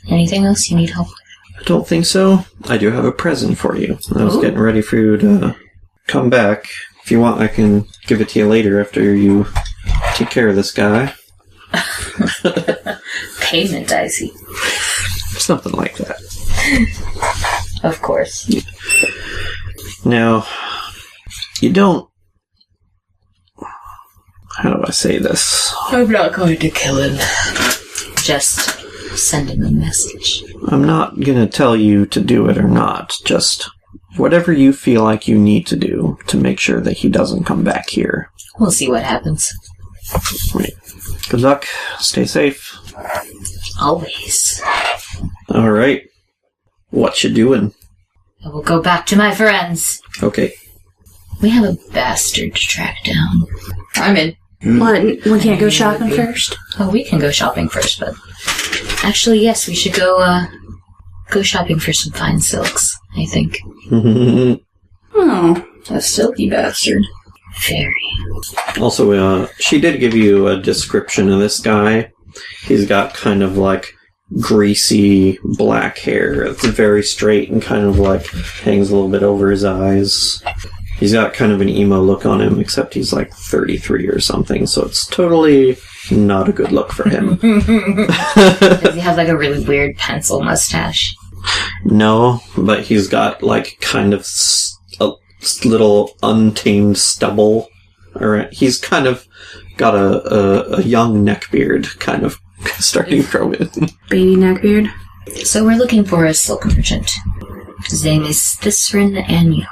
Anything else you need help with? I don't think so. I do have a present for you. I was Ooh. getting ready for you to come back. If you want, I can give it to you later after you take care of this guy. Payment, I see. Something like that. Of course. Now, you don't... How do I say this? I'm not going to kill him. Just send him a message. I'm not gonna tell you to do it or not. Just whatever you feel like you need to do to make sure that he doesn't come back here. We'll see what happens. Right. Good luck. Stay safe. Always. Alright. What you doing? I will go back to my friends. Okay. We have a bastard to track down. I'm in. What? We can't go shopping first? Oh, we can go shopping first, but... Actually, yes, we should go shopping for some fine silks, I think. Oh, a silky bastard. Very. Also, she did give you a description of this guy. He's got kind of like greasy black hair. It's very straight and kind of like hangs a little bit over his eyes. He's got kind of an emo look on him, except he's like 33 or something, so it's totally not a good look for him. Does he have like a really weird pencil mustache? No, but he's got like kind of a little untamed stubble. Or he's kind of got a young neckbeard kind of starting to grow in. Baby neckbeard. So we're looking for a silk merchant. His name is Thisran Anyar.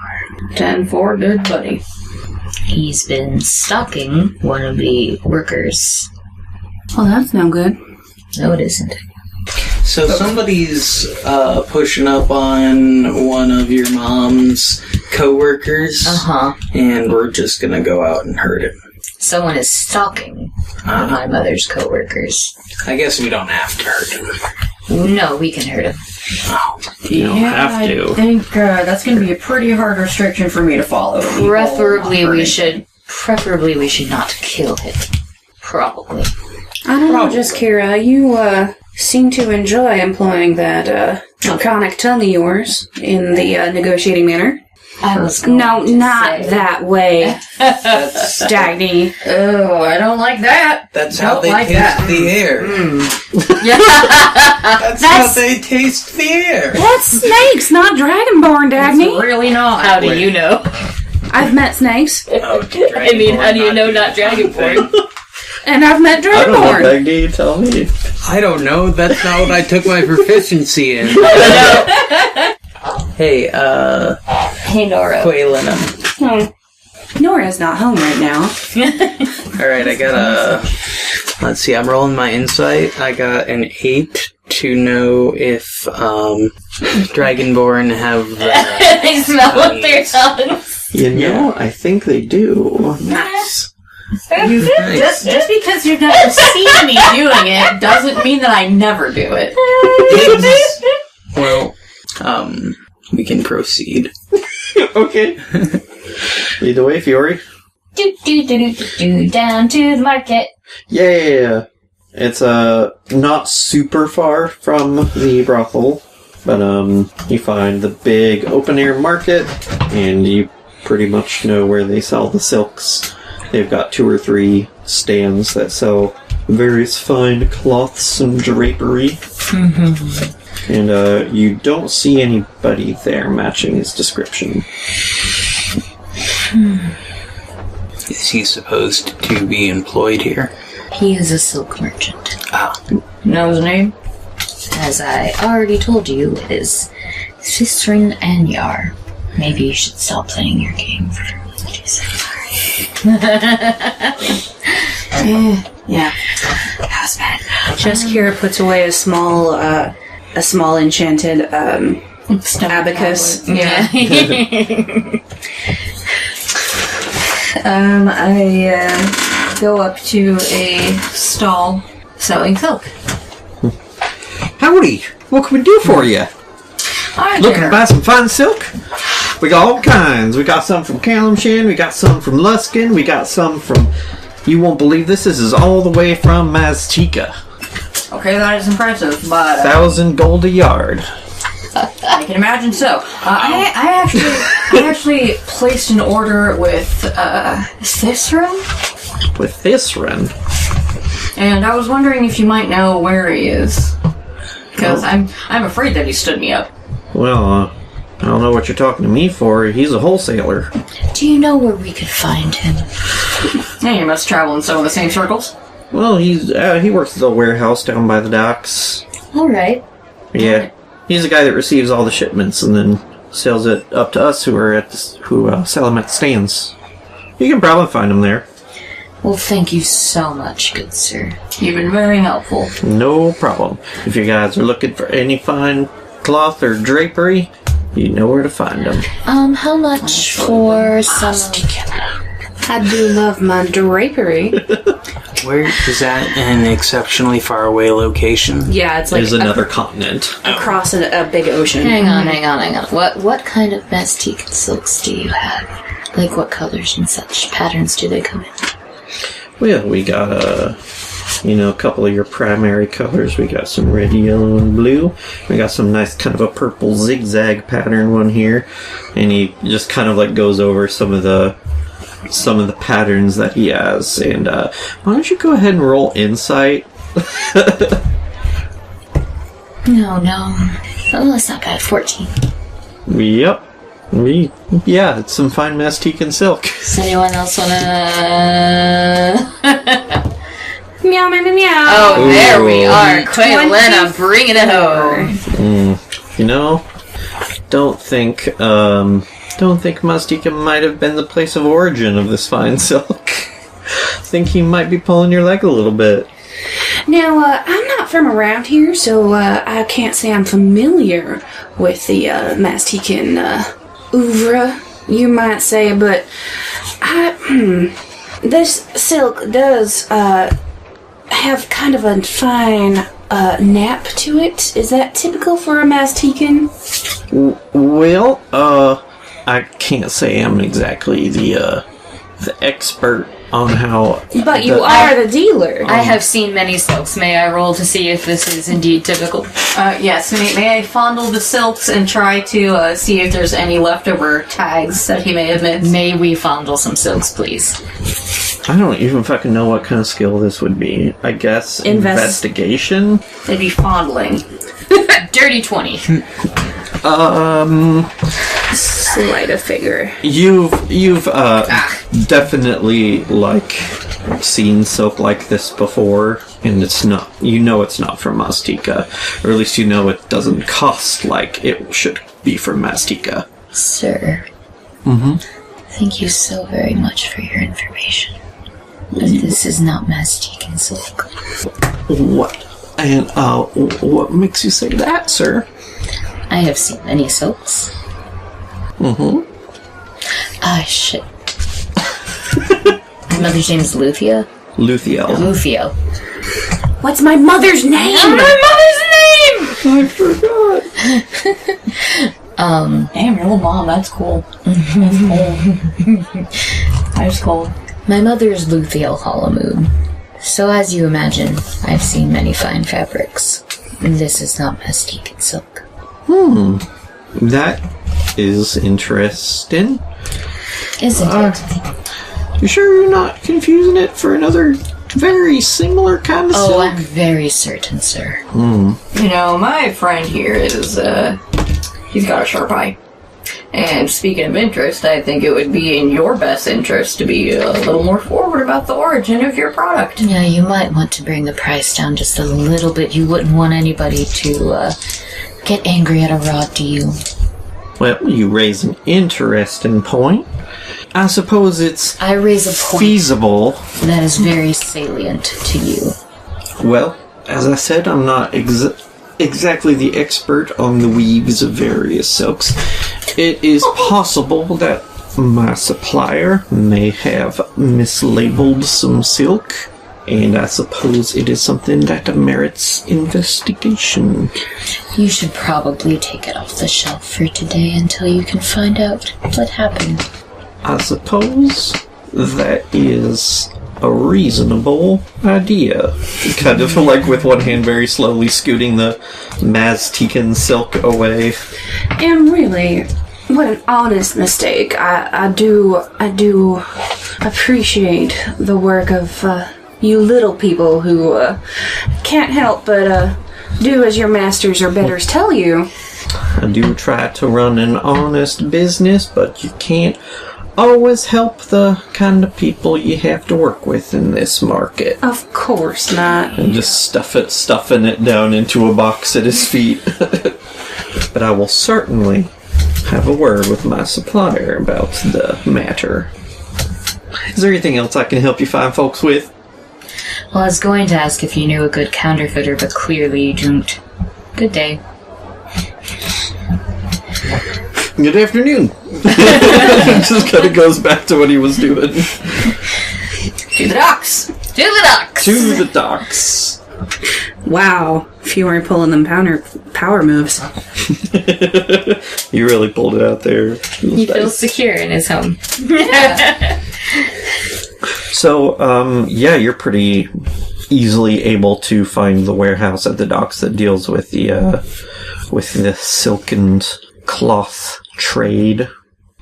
10-4, good buddy. He's been stalking one of the workers. Well, that's no good. No, it isn't. So somebody's pushing up on one of your mom's co-workers, Uh-huh. and we're just gonna go out and hurt him. Someone is stalking one of my mother's co-workers. I guess we don't have to hurt him. No, we can hurt him. Oh. You don't have to. I think that's going to be a pretty hard restriction for me to follow. Preferably we should not kill him. Probably. I don't know, just Kira, you seem to enjoy employing that draconic tongue of yours in the negotiating manner. I was not that way, Dagny. Oh, I don't like that. That's how Don't they like taste that. the air. That's how they taste the air. That's snakes, not dragonborn, Dagny. It's really not. How do you know? I've met snakes, I mean, how do you know not dragonborn? and I've met I don't know, dragonborn. Baggy, tell me. I don't know. That's not what I took my proficiency in. Hey, Hey, Nora. Quaylen. Nora's not home right now. Alright, I got a... Let's see, I'm rolling my insight. I got an 8 to know if, Dragonborn have the... They smell with their tongues. You know, I think they do. Nice. Just because you've never seen me doing it doesn't mean that I never do it. Well, we can proceed. Okay. Lead the way, Fiori. Down to the market. Yeah. It's not super far from the brothel, but you find the big open air market, and you pretty much know where they sell the silks. They've got 2 or 3 stands that sell various fine cloths and drapery. Mm-hmm. And you don't see anybody there matching his description. Is he supposed to be employed here? He is a silk merchant. Ah. Know his name? As I already told you, it is Sistrin Anyar. Maybe you should stop playing your game for what you said. Yeah. How's bad? Just Kira puts away a small enchanted abacus. Yeah. I go up to a stall selling silk. Howdy! What can we do for you? Hi Looking there. to buy some fine silk? We got all kinds. We got some from Calamshan, we got some from Luskin, we got some from... You won't believe this is all the way from Maztica. Okay, that is impressive, but 1,000 gold a yard. I can imagine so. I actually placed an order with Cicero, With this run. and I was wondering if you might know where he is, because I'm afraid that he stood me up. Well, I don't know what you're talking to me for. He's a wholesaler. Do you know where we could find him? Yeah, you must travel in some of the same circles. Well, he works at the warehouse down by the docks. Alright. Yeah. He's the guy that receives all the shipments and then sells it up to us who sell them at the stands. You can probably find him there. Well, thank you so much, good sir. You've been very helpful. No problem. If you guys are looking for any fine cloth or drapery, you know where to find them. How much for some... I do love my drapery. Where is that in an exceptionally far away location? Yeah, it's like There's another continent. across a big ocean. Hang on. What kind of mastique silks do you have? Like, what colors and such patterns do they come in? Well, we got a couple of your primary colors. We got some red, yellow, and blue. We got some nice kind of a purple zigzag pattern one here. And he just kind of like goes over some of the patterns that he has. And why don't you go ahead and roll insight? No. Oh, that's not bad. 14. Yep. Yeah, it's some fine mastique and silk. Does anyone else wanna... Meow, meow, meow, meow. Oh, there we Ooh. are. Quaylena, bringing it home. Don't think Mastika might have been the place of origin of this fine silk. Think he might be pulling your leg a little bit. Now, I'm not from around here, so I can't say I'm familiar with the Mastican oeuvre, you might say, but this silk does have kind of a fine nap to it. Is that typical for a Mastican? Well, I can't say I'm exactly the expert on how... But you are the dealer. I have seen many silks. May I roll to see if this is indeed typical? Yes, may I fondle the silks and try to see if there's any leftover tags that he may have missed? May we fondle some silks, please? I don't even fucking know what kind of skill this would be. I guess investigation? They'd be Dirty 20. Sleight of figure. You've definitely seen silk like this before, and it's not. You know it's not from Mastika, or at least you know it doesn't cost like it should be from Mastika. Sir. Thank you so very much for your information. But this is not Mastican silk. What? And what makes you say that, sir? I have seen many silks. Shit. My mother's name is Luthia? Luthio. What's my mother's name? My mother's name! I forgot. Damn, your little mom, that's cool. That's cool. My mother is Luthio Holomoon. So as you imagine, I've seen many fine fabrics. This is not Mastican silk. That is interesting. Isn't it? You sure you're not confusing it for another very similar kind of silk? Oh, I'm very certain, sir. You know, my friend here is, he's got a sharp eye. And speaking of interest, I think it would be in your best interest to be a little more forward about the origin of your product. Yeah, you might want to bring the price down just a little bit. You wouldn't want anybody to get angry at a rod to you. Well, you raise an interesting point. I suppose it's I raise a point feasible. that is very salient to you. Well, as I said, I'm not exactly the expert on the weaves of various silks. It is possible that my supplier may have mislabeled some silk, and I suppose it is something that merits investigation. You should probably take it off the shelf for today until you can find out what happened. I suppose that is a reasonable idea. Kind of with one hand very slowly scooting the Maztecan silk away. And really, what an honest mistake. I do appreciate the work of you little people who can't help but do as your masters or betters tell you. I do try to run an honest business, but you can't always help the kind of people you have to work with in this market. Of course not. And just stuffing it down into a box at his feet. But I will certainly have a word with my supplier about the matter. Is there anything else I can help you find folks with? Well, I was going to ask if you knew a good counterfeiter, but clearly you don't. Good day. Good afternoon. Just kind of goes back to what he was doing. To the docks! To the docks! To the docks. Wow, Fiori pulling them power moves. You really pulled it out there. He feels secure in his home. So, you're pretty easily able to find the warehouse at the docks that deals with the silk and cloth trade.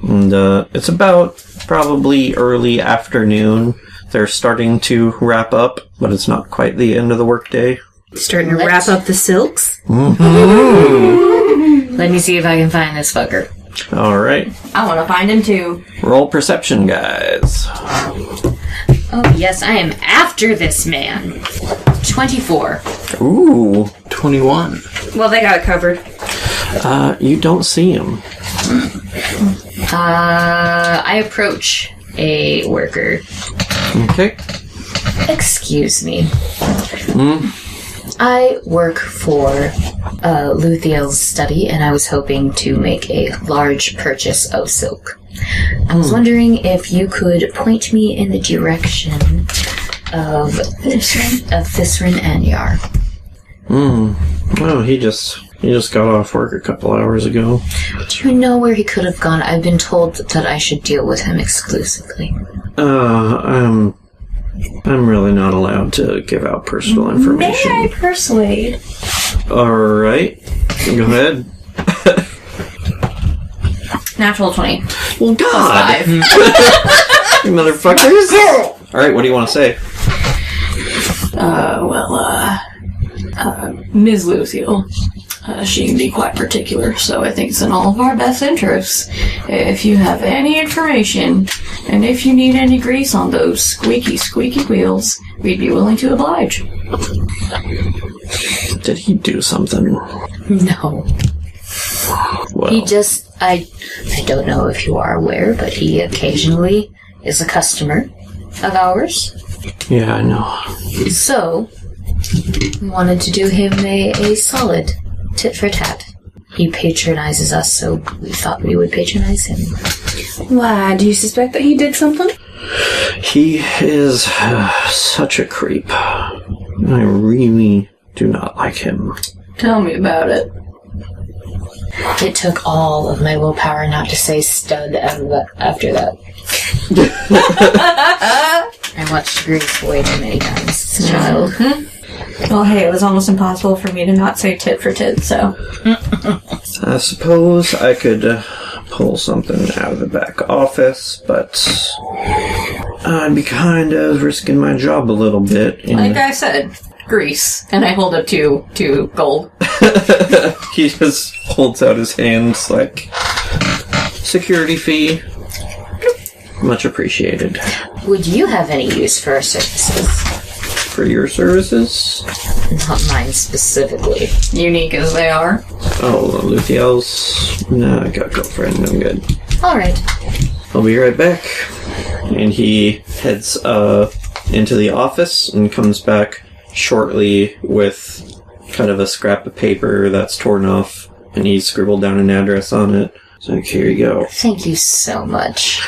And it's about probably early afternoon. They're starting to wrap up, but it's not quite the end of the workday. Starting to wrap up the silks? Mm-hmm. Let me see if I can find this fucker. Alright. I want to find him too. Roll perception, guys. Oh, yes, I am after this man. 24. Ooh. 21. Well, they got it covered. You don't see him. I approach a worker. Okay. Excuse me. I work for Luthio's study, and I was hoping to make a large purchase of silk. I was wondering if you could point me in the direction of Thisrin Anyar. Oh, he just got off work a couple hours ago. Do you know where he could have gone? I've been told that I should deal with him exclusively. I'm really not allowed to give out personal information. May I persuade? Alright. Go ahead. Natural 20. Well, God! +5. You motherfuckers! Alright, what do you want to say? Ms. Lucille, she can be quite particular, so I think it's in all of our best interests. If you have any information, and if you need any grease on those squeaky wheels, we'd be willing to oblige. Did he do something? No. Well, He just, I don't know if you are aware, but he occasionally is a customer of ours. yeah, I know. So, we wanted to do him a solid tit for tat. He patronizes us, so we thought we would patronize him. Why, do you suspect that he did something? He is such a creep. I really do not like him. Tell me about it. It took all of my willpower not to say stud after that. I watched Grease way too many times as a child. Well, hey, it was almost impossible for me to not say tit for tit, so. I suppose I could pull something out of the back office, but I'd be kind of risking my job a little bit. Like I said, grease. And I hold up two gold. He just holds out his hands like, security fee. Much appreciated. Would you have any use for our services? For your services? Not mine specifically. Unique as they are. Oh, Luthiel's? No, I got a girlfriend. I'm good. Alright. I'll be right back. And he heads into the office and comes back shortly with kind of a scrap of paper that's torn off, and he scribbled down an address on it. So here you go. Thank you so much.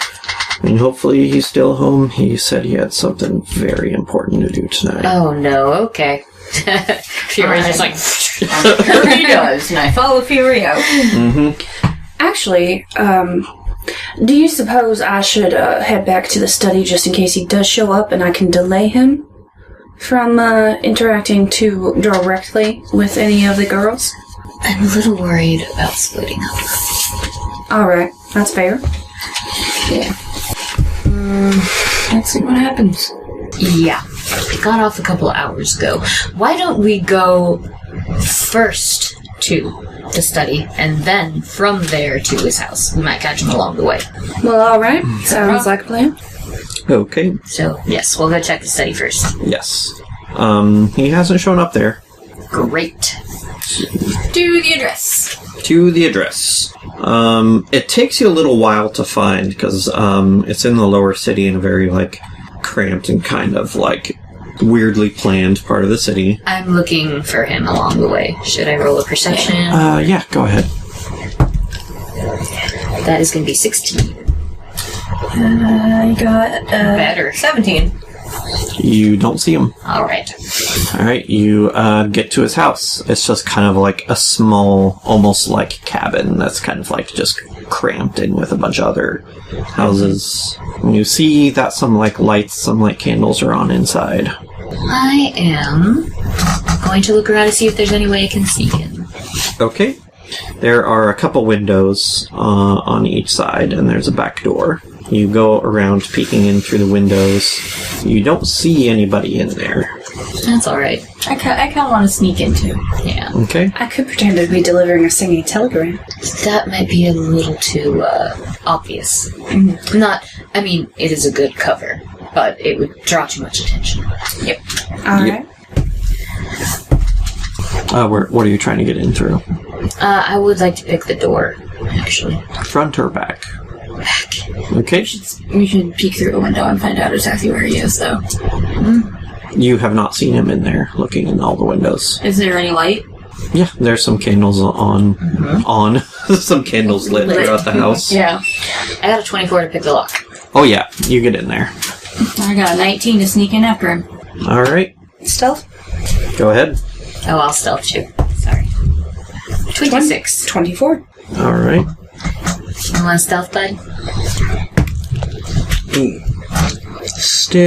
And hopefully he's still home. He said he had something very important to do tonight. Oh no, okay. Fiori's just like... Sure he does, and I follow Fiori out. Mm-hmm. Actually, do you suppose I should head back to the study just in case he does show up and I can delay him from interacting too directly with any of the girls? I'm a little worried about splitting up. Alright, that's fair. Yeah. Let's see what happens. Yeah. We got off a couple of hours ago. Why don't we go first to the study, and then from there to his house? We might catch him along the way. Well, alright. Sounds like a plan. Okay. So, yes, we'll go check the study first. Yes. He hasn't shown up there. Great. To the address. To the address. It takes you a little while to find, because it's in the lower city in a very, cramped and kind of, weirdly planned part of the city. I'm looking for him along the way. Should I roll a perception? Yeah, go ahead. That is going to be 16. I got, Better. 17. You don't see him. Alright. Alright, you get to his house. It's just kind of like a small, almost like cabin that's kind of just cramped in with a bunch of other houses. And you see that some lights, some candles are on inside. I am going to look around to see if there's any way I can see him. Okay. There are a couple windows on each side, and there's a back door. You go around peeking in through the windows. You don't see anybody in there. That's alright. I kind of want to sneak into. Yeah. Okay. I could pretend to be delivering a singing telegram. That might be a little too obvious. It is a good cover, but it would draw too much attention. Yep. Alright. What are you trying to get in through? I would like to pick the door, actually. Front or back? Back. Okay. We should peek through a window and find out exactly where he is, though. You have not seen him in there, looking in all the windows. Is there any light? Yeah, there's some candles on. Some candles lit throughout the house. Yeah. I got a 24 to pick the lock. Oh yeah, you get in there. I got a 19 to sneak in after him. Alright, Stealth? go ahead. Oh, I'll stealth you. Sorry. 26. 24. Alright. You want stealth, bud? Still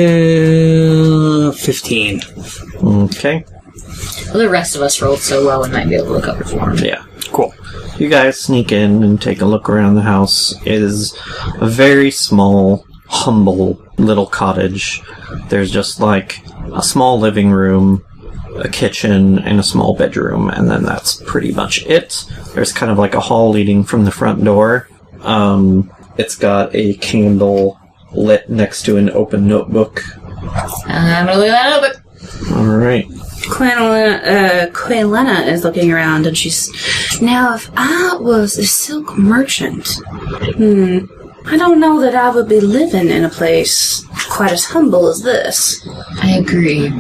15. Okay. Well, the rest of us rolled so well, we might be able to cover for him. Yeah. Cool. You guys sneak in and take a look around the house. It is a very small, humble little cottage. There's just like a small living room, a kitchen, and a small bedroom, and then that's pretty much it. There's kind of like a hall leading from the front door. It's got a candle lit next to an open notebook. I'm gonna look at that notebook. Alright. Quaylena is looking around and she's... Now, if I was a silk merchant, I don't know that I would be living in a place quite as humble as this. I agree.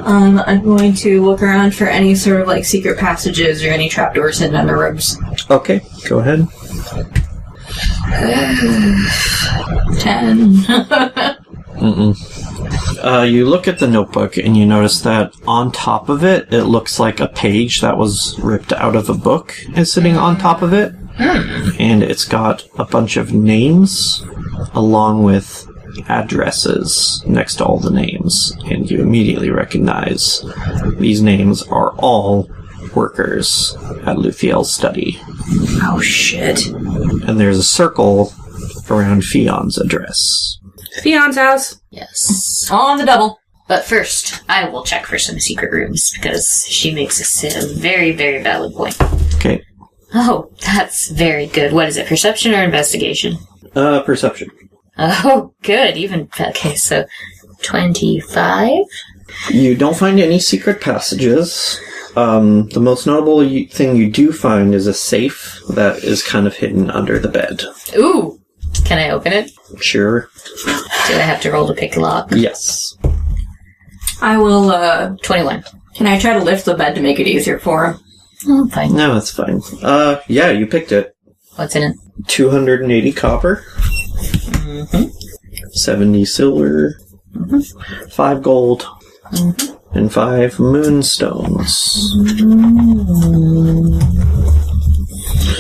I'm going to look around for any sort of like secret passages or any trapdoors hidden under rooms. Okay, go ahead. 10. You look at the notebook and you notice that on top of it, it looks like a page that was ripped out of a book is sitting on top of it. And it's got a bunch of names along with addresses next to all the names. And you immediately recognize these names are all workers at Luthiel's study. Oh, shit. And there's a circle around Fion's address. Fion's house. Yes. On the double. But first, I will check for some secret rooms, because she makes a very, very valid point. Okay. Oh, that's very good. What is it, perception or investigation? Perception. Oh, good. Okay, so 25? You don't find any secret passages. The most notable thing you do find is a safe that is kind of hidden under the bed. Ooh! Can I open it? Sure. Do I have to roll to pick lock? Yes. I will, 21. Can I try to lift the bed to make it easier for him? Oh, fine. No, that's fine. Yeah, you picked it. What's in it? 280 copper. 70 silver. 5 gold. And 5 moonstones.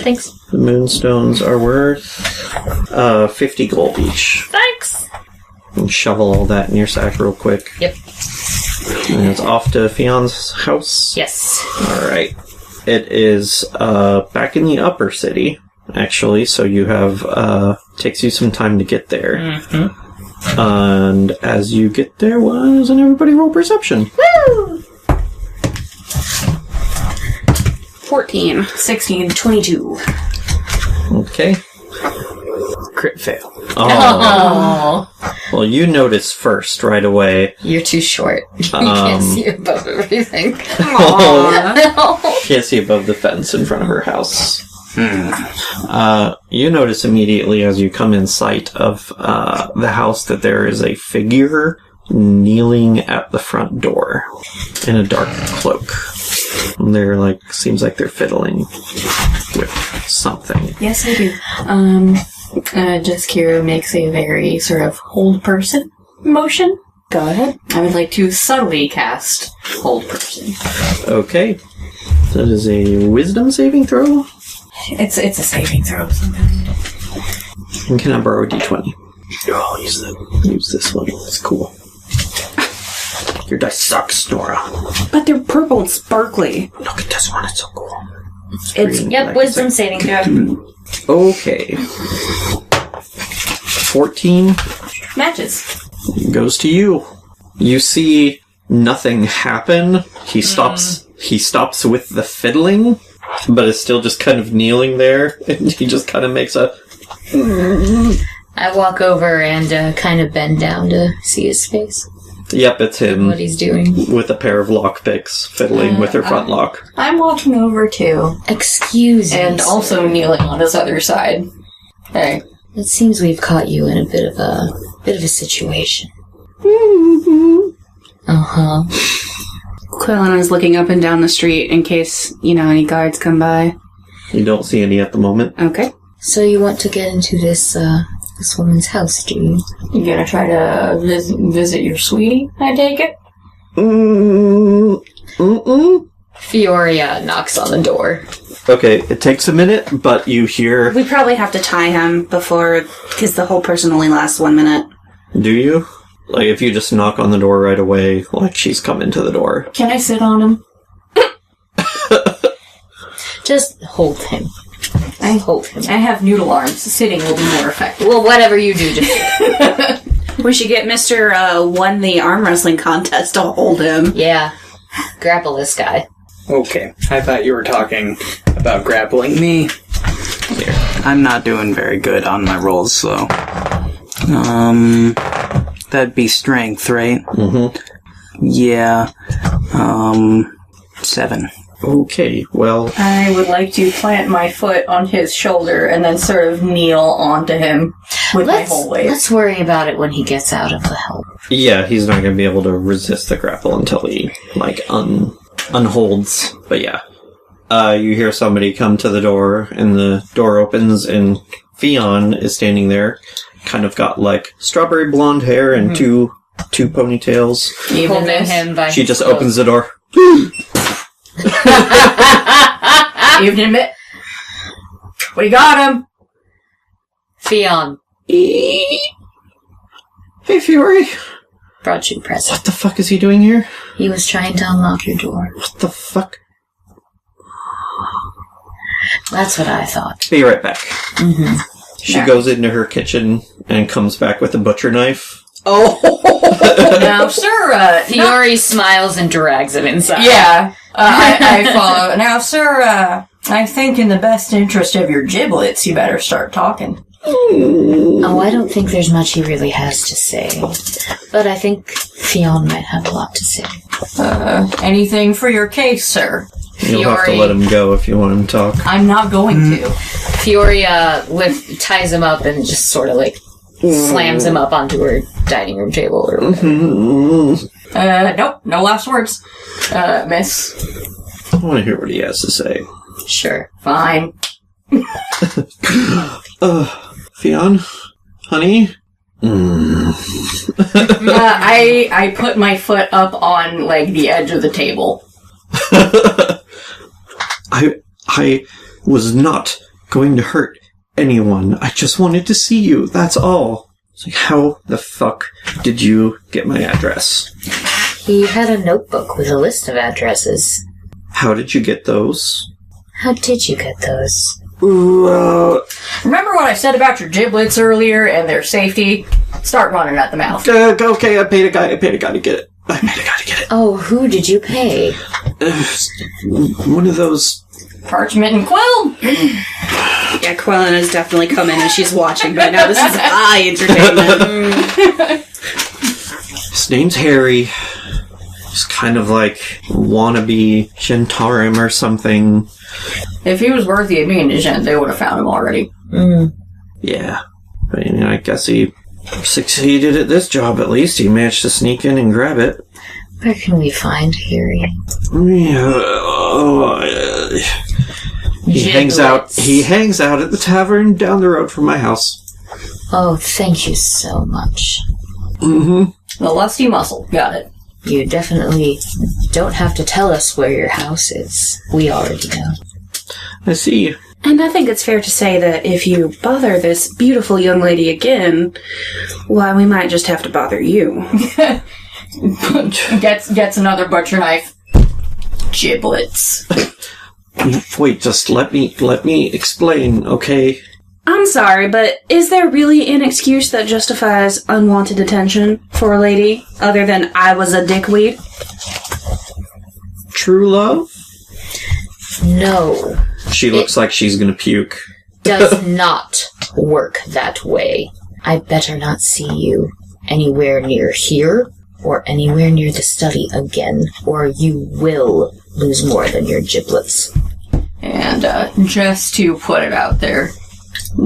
Thanks. The moonstones are worth 50 gold each. Thanks! And shovel all that in your sack real quick. Yep. And it's off to Fion's house? Yes. Alright. It is back in the upper city, actually, so you have takes you some time to get there. And as you get there, why doesn't everybody roll perception? Woo! 14. 16. 22. Okay. Crit fail. Oh. Well, you notice first right away. You're too short. You can't see above everything. Can't see above the fence in front of her house. You notice immediately as you come in sight of the house that there is a figure kneeling at the front door in a dark cloak. And they're seems like they're fiddling with something. Yes, I do. Just Kira makes a very sort of hold person motion. Go ahead. I would like to subtly cast hold person. Okay. That is a wisdom saving throw? It's a saving throw of some kind. And can I borrow a d20? Oh, use this one. It's cool. Your dice sucks, Nora. But they're purple and sparkly. Look at this one. It's so cool. Yep, wisdom saving throw. Okay. 14 Matches. goes to you. You see nothing happen. He stops with the fiddling, but is still just kind of kneeling there, and he just kind of makes a... I walk over and kind of bend down to see his face. Yep, it's him. What he's doing. With a pair of lockpicks, fiddling with her front lock. I'm walking over too. Excuse me. And also kneeling on his other side. Hey. It seems we've caught you in a bit of a situation. Quillena's looking up and down the street in case, any guards come by. You don't see any at the moment. Okay. So you want to get into this woman's house, do you? You gonna try to visit your sweetie, I take it? Fiori knocks on the door. Okay, it takes a minute, but you hear... We probably have to tie him because the whole person only lasts 1 minute. Do you? Like, if you just knock on the door right away, like, she's coming to the door. Can I sit on him? Just hold him. Hold him. I have noodle arms. Sitting will be more effective. Well, whatever you do, just We should get Mr. Won the arm wrestling contest to hold him. yeah. Grapple this guy. Okay, I thought you were talking about grappling me. Here. I'm not doing very good on my rolls, so... That'd be strength, right? Mm-hmm. Yeah. 7. Okay, well... I would like to plant my foot on his shoulder and then sort of kneel onto him with my whole weight. Let's worry about it when he gets out of the helm. Yeah, he's not going to be able to resist the grapple until he, like, unholds. But yeah. You hear somebody come to the door, and the door opens, and Fionn is standing there. Kind of got, like, strawberry blonde hair and two ponytails. Holding him by She his just clothes. opens the door. Evening, Mitt. We got him. Fionn Hey, Fiori. brought you a present. What the fuck is he doing here? He was trying to unlock your door. What the fuck? That's what I thought. Be right back. Mm-hmm. She goes into her kitchen and comes back with a butcher knife. Oh. Now, sir, Fiori smiles and drags him inside. Yeah. I follow. Now, sir, I think in the best interest of your giblets, you better start talking. Oh, I don't think there's much he really has to say. But I think Fionn might have a lot to say. Anything for your case, sir? You'll have to let him go if you want him to talk. I'm not going to. Fiori ties him up and just sort of like slams him up onto her dining room table or whatever. Nope, no last words. Miss. I want to hear what he has to say. Sure. Fine. Fionn? Honey? I put my foot up on, like, the edge of the table. I was not going to hurt anyone. I just wanted to see you, that's all. It's like, how the fuck did you get my address? He had a notebook with a list of addresses. How did you get those? How did you get those? Remember what I said about your giblets earlier and their safety? Start running at the mouth. Okay, I paid a guy to get it. Oh, who did you pay? One of those... Parchment and quill? Yeah, Quellen has definitely come in and she's watching right now. This is high entertainment. His name's Harry. He's kind of like wannabe Shintarim or something. If he was worthy of being a gent, they would have found him already. Yeah. I mean, I guess he succeeded at this job at least. He managed to sneak in and grab it. Where can we find Harry? He hangs out at the tavern down the road from my house. Oh, thank you so much. Mm-hmm. The lusty muscle. Got it. You definitely don't have to tell us where your house is. We already know. I see. And I think it's fair to say that if you bother this beautiful young lady again, why, we might just have to bother you. Gets another butcher knife. Giblets. Wait, just let me explain, okay? I'm sorry, but is there really an excuse that justifies unwanted attention for a lady, other than I was a dickweed? True love? No. She looks like she's gonna puke. Does not work that way. I better not see you anywhere near here or anywhere near the study again, or you will lose more than your giblets. And just to put it out there,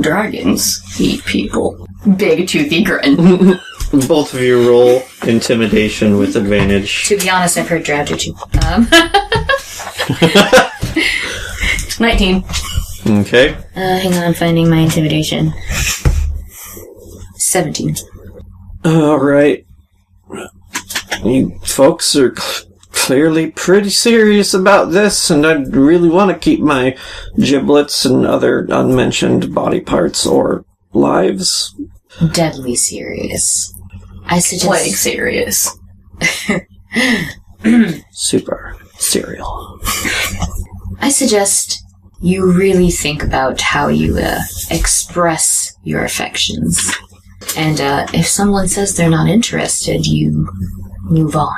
dragons eat people. Big toothy grin. Both of you roll intimidation with advantage. To be honest, I've heard drow do too. 19. Okay. Hang on, I'm finding my intimidation. 17. Alright. You folks are clearly pretty serious about this, and I really want to keep my giblets and other unmentioned body parts or lives. Deadly serious. I suggest... Like, serious. Super cereal. I suggest you really think about how you express your affections. And if someone says they're not interested, you move on.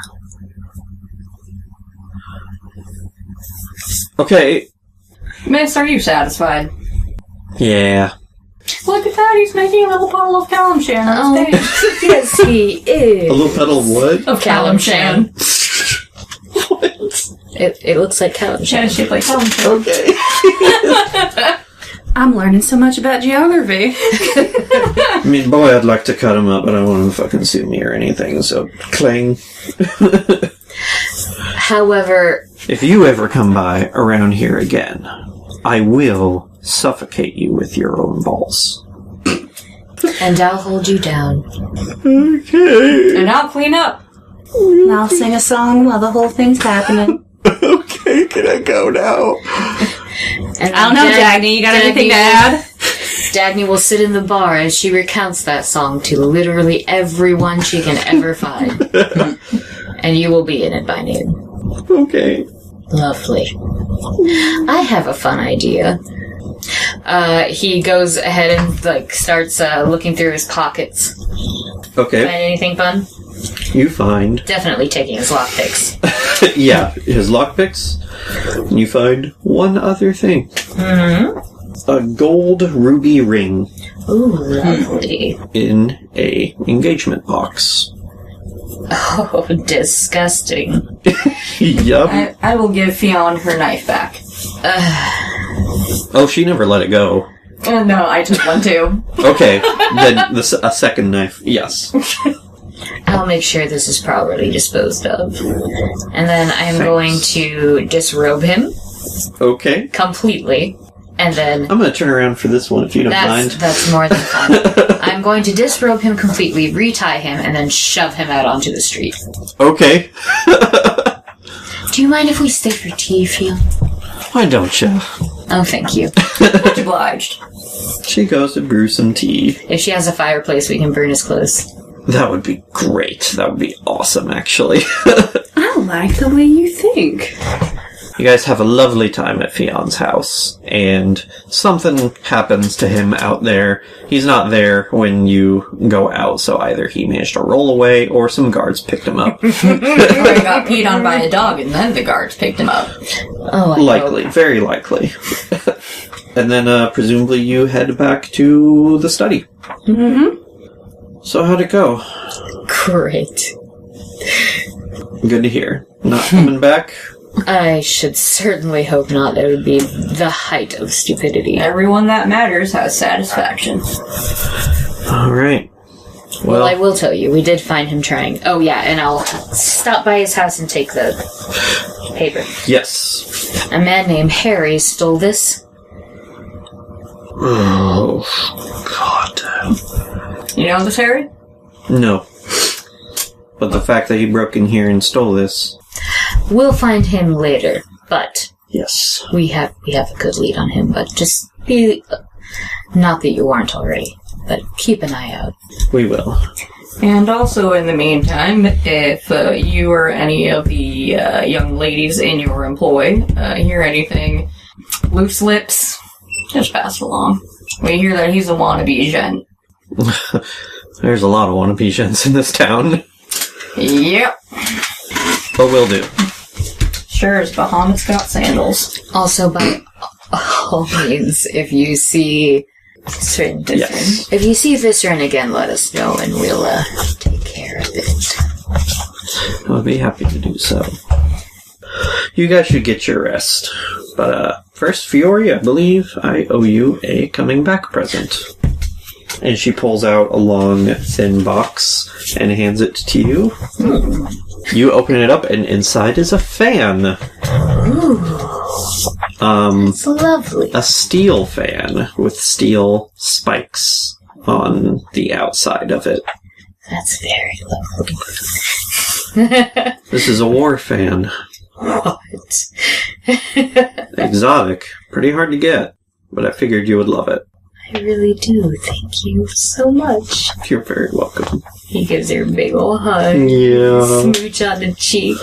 Okay. Miss, are you satisfied? Yeah. Look at that, he's making a little bottle of Calamshan. Oh, yes, he is. A little petal of wood? Of Calamshan. What? It looks like Calamshan. Yeah, it's shaped like Calamshan. Okay. I'm learning so much about geography. I mean, boy, I'd like to cut him up, but I don't want him to fucking sue me or anything, so cling. However... If you ever come by around here again, I will suffocate you with your own balls. And I'll hold you down. Okay. And I'll clean up. And I'll sing a song while the whole thing's happening. Okay, can I go now? And I don't know, Dagny, you got anything to add? Dagny will sit in the bar as she recounts that song to literally everyone she can ever find. And you will be in it by noon. Okay. Lovely. I have a fun idea. He goes ahead and starts looking through his pockets. Okay. Find anything fun? You find. Definitely taking his lockpicks. Yeah, his lockpicks. You find one other thing. Mm-hmm. A gold ruby ring. Ooh, lovely. In a engagement box. Oh, disgusting. Yup. I will give Fionn her knife back. Oh, she never let it go. No, I took one too. Okay, then a second knife. Yes. I'll make sure this is properly disposed of. And then I'm going to disrobe him. Okay. Completely. And then... I'm going to turn around for this one if you don't mind. That's more than fine. I'm going to disrobe him completely, retie him, and then shove him out onto the street. Okay. Do you mind if we stay for tea, Phil? Why don't you? Oh, thank you. Much obliged. She goes to brew some tea. If she has a fireplace, we can burn his clothes. That would be great. That would be awesome, actually. I like the way you think. You guys have a lovely time at Fionn's house, and something happens to him out there. He's not there when you go out, so either he managed to roll away, or some guards picked him up. Or he got peed on by a dog and then the guards picked him up. Oh, Likely, very likely. And then, presumably you head back to the study. Mm-hmm. So how'd it go? Great. Good to hear. Not coming back? I should certainly hope not. That would be the height of stupidity. Everyone that matters has satisfaction. Alright. Well, I will tell you, we did find him trying. Oh, yeah, and I'll stop by his house and take the paper. Yes. A man named Harry stole this. Oh, God. You know this, Harry? No. But the fact that he broke in here and stole this... We'll find him later, but... Yes. We have a good lead on him, but just be... Not that you aren't already, but keep an eye out. We will. And also, in the meantime, if you or any of the young ladies in your employ hear anything loose lips, just pass it along. We hear that he's a wannabe gent. There's a lot of wannabe gents in this town. Yep. But we'll do. Sure as Bahamut's got sandals. Also, by all means, if you see Viscerin, Yes. if you see Viscerin again, let us know and we'll take care of it. I'll be happy to do so. You guys should get your rest. But first, Fiori, I believe I owe you a coming back present. And she pulls out a long, thin box and hands it to you. You open it up, and inside is a fan. Ooh, it's lovely. A steel fan with steel spikes on the outside of it. That's very lovely. This is a war fan. What? Exotic. Pretty hard to get, but I figured you would love it. I really do. Thank you so much. You're very welcome. He gives her a big ol' hug. Yeah. Smooch on the cheek.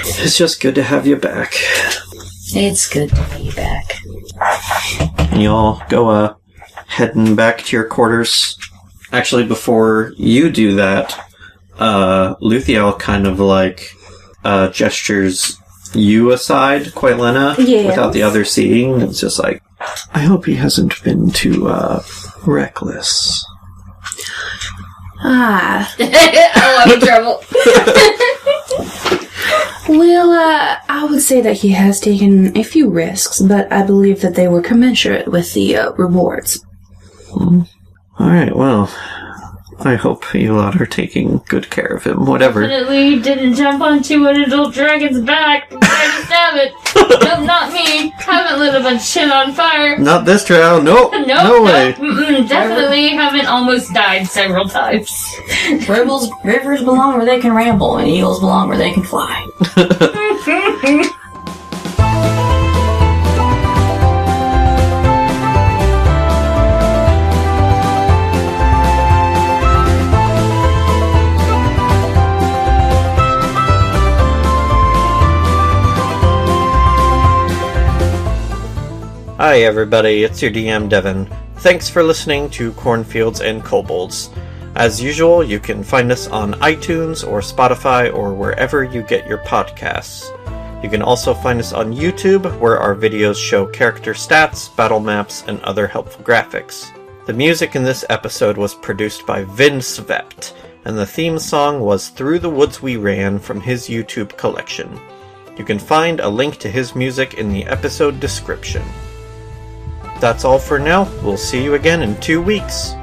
It's just good to have you back. It's good to be back. And y'all go heading back to your quarters. Actually, before you do that, Luthiel kind of like gestures you aside, Quailena, Yes. without the others seeing. It's just like, I hope he hasn't been too reckless. Ah. Oh, I'm in trouble. Well, I would say that he has taken a few risks, but I believe that they were commensurate with the rewards. Alright, well, I hope you lot are taking good care of him, whatever. Definitely didn't jump onto an adult dragon's back and try to stab it. Nope, not me. Haven't lit a bunch of shit on fire. Not this trail, nope, no way. Definitely haven't almost died several times. Rivers belong where they can ramble, and eagles belong where they can fly. Hi everybody, it's your DM Devin. Thanks for listening to Cornfields and Kobolds. As usual, you can find us on iTunes or Spotify or wherever you get your podcasts. You can also find us on YouTube, where our videos show character stats, battle maps, and other helpful graphics. The music in this episode was produced by Vin Svept, and the theme song was Through the Woods We Ran from his YouTube collection. You can find a link to his music in the episode description. That's all for now. We'll see you again in 2 weeks.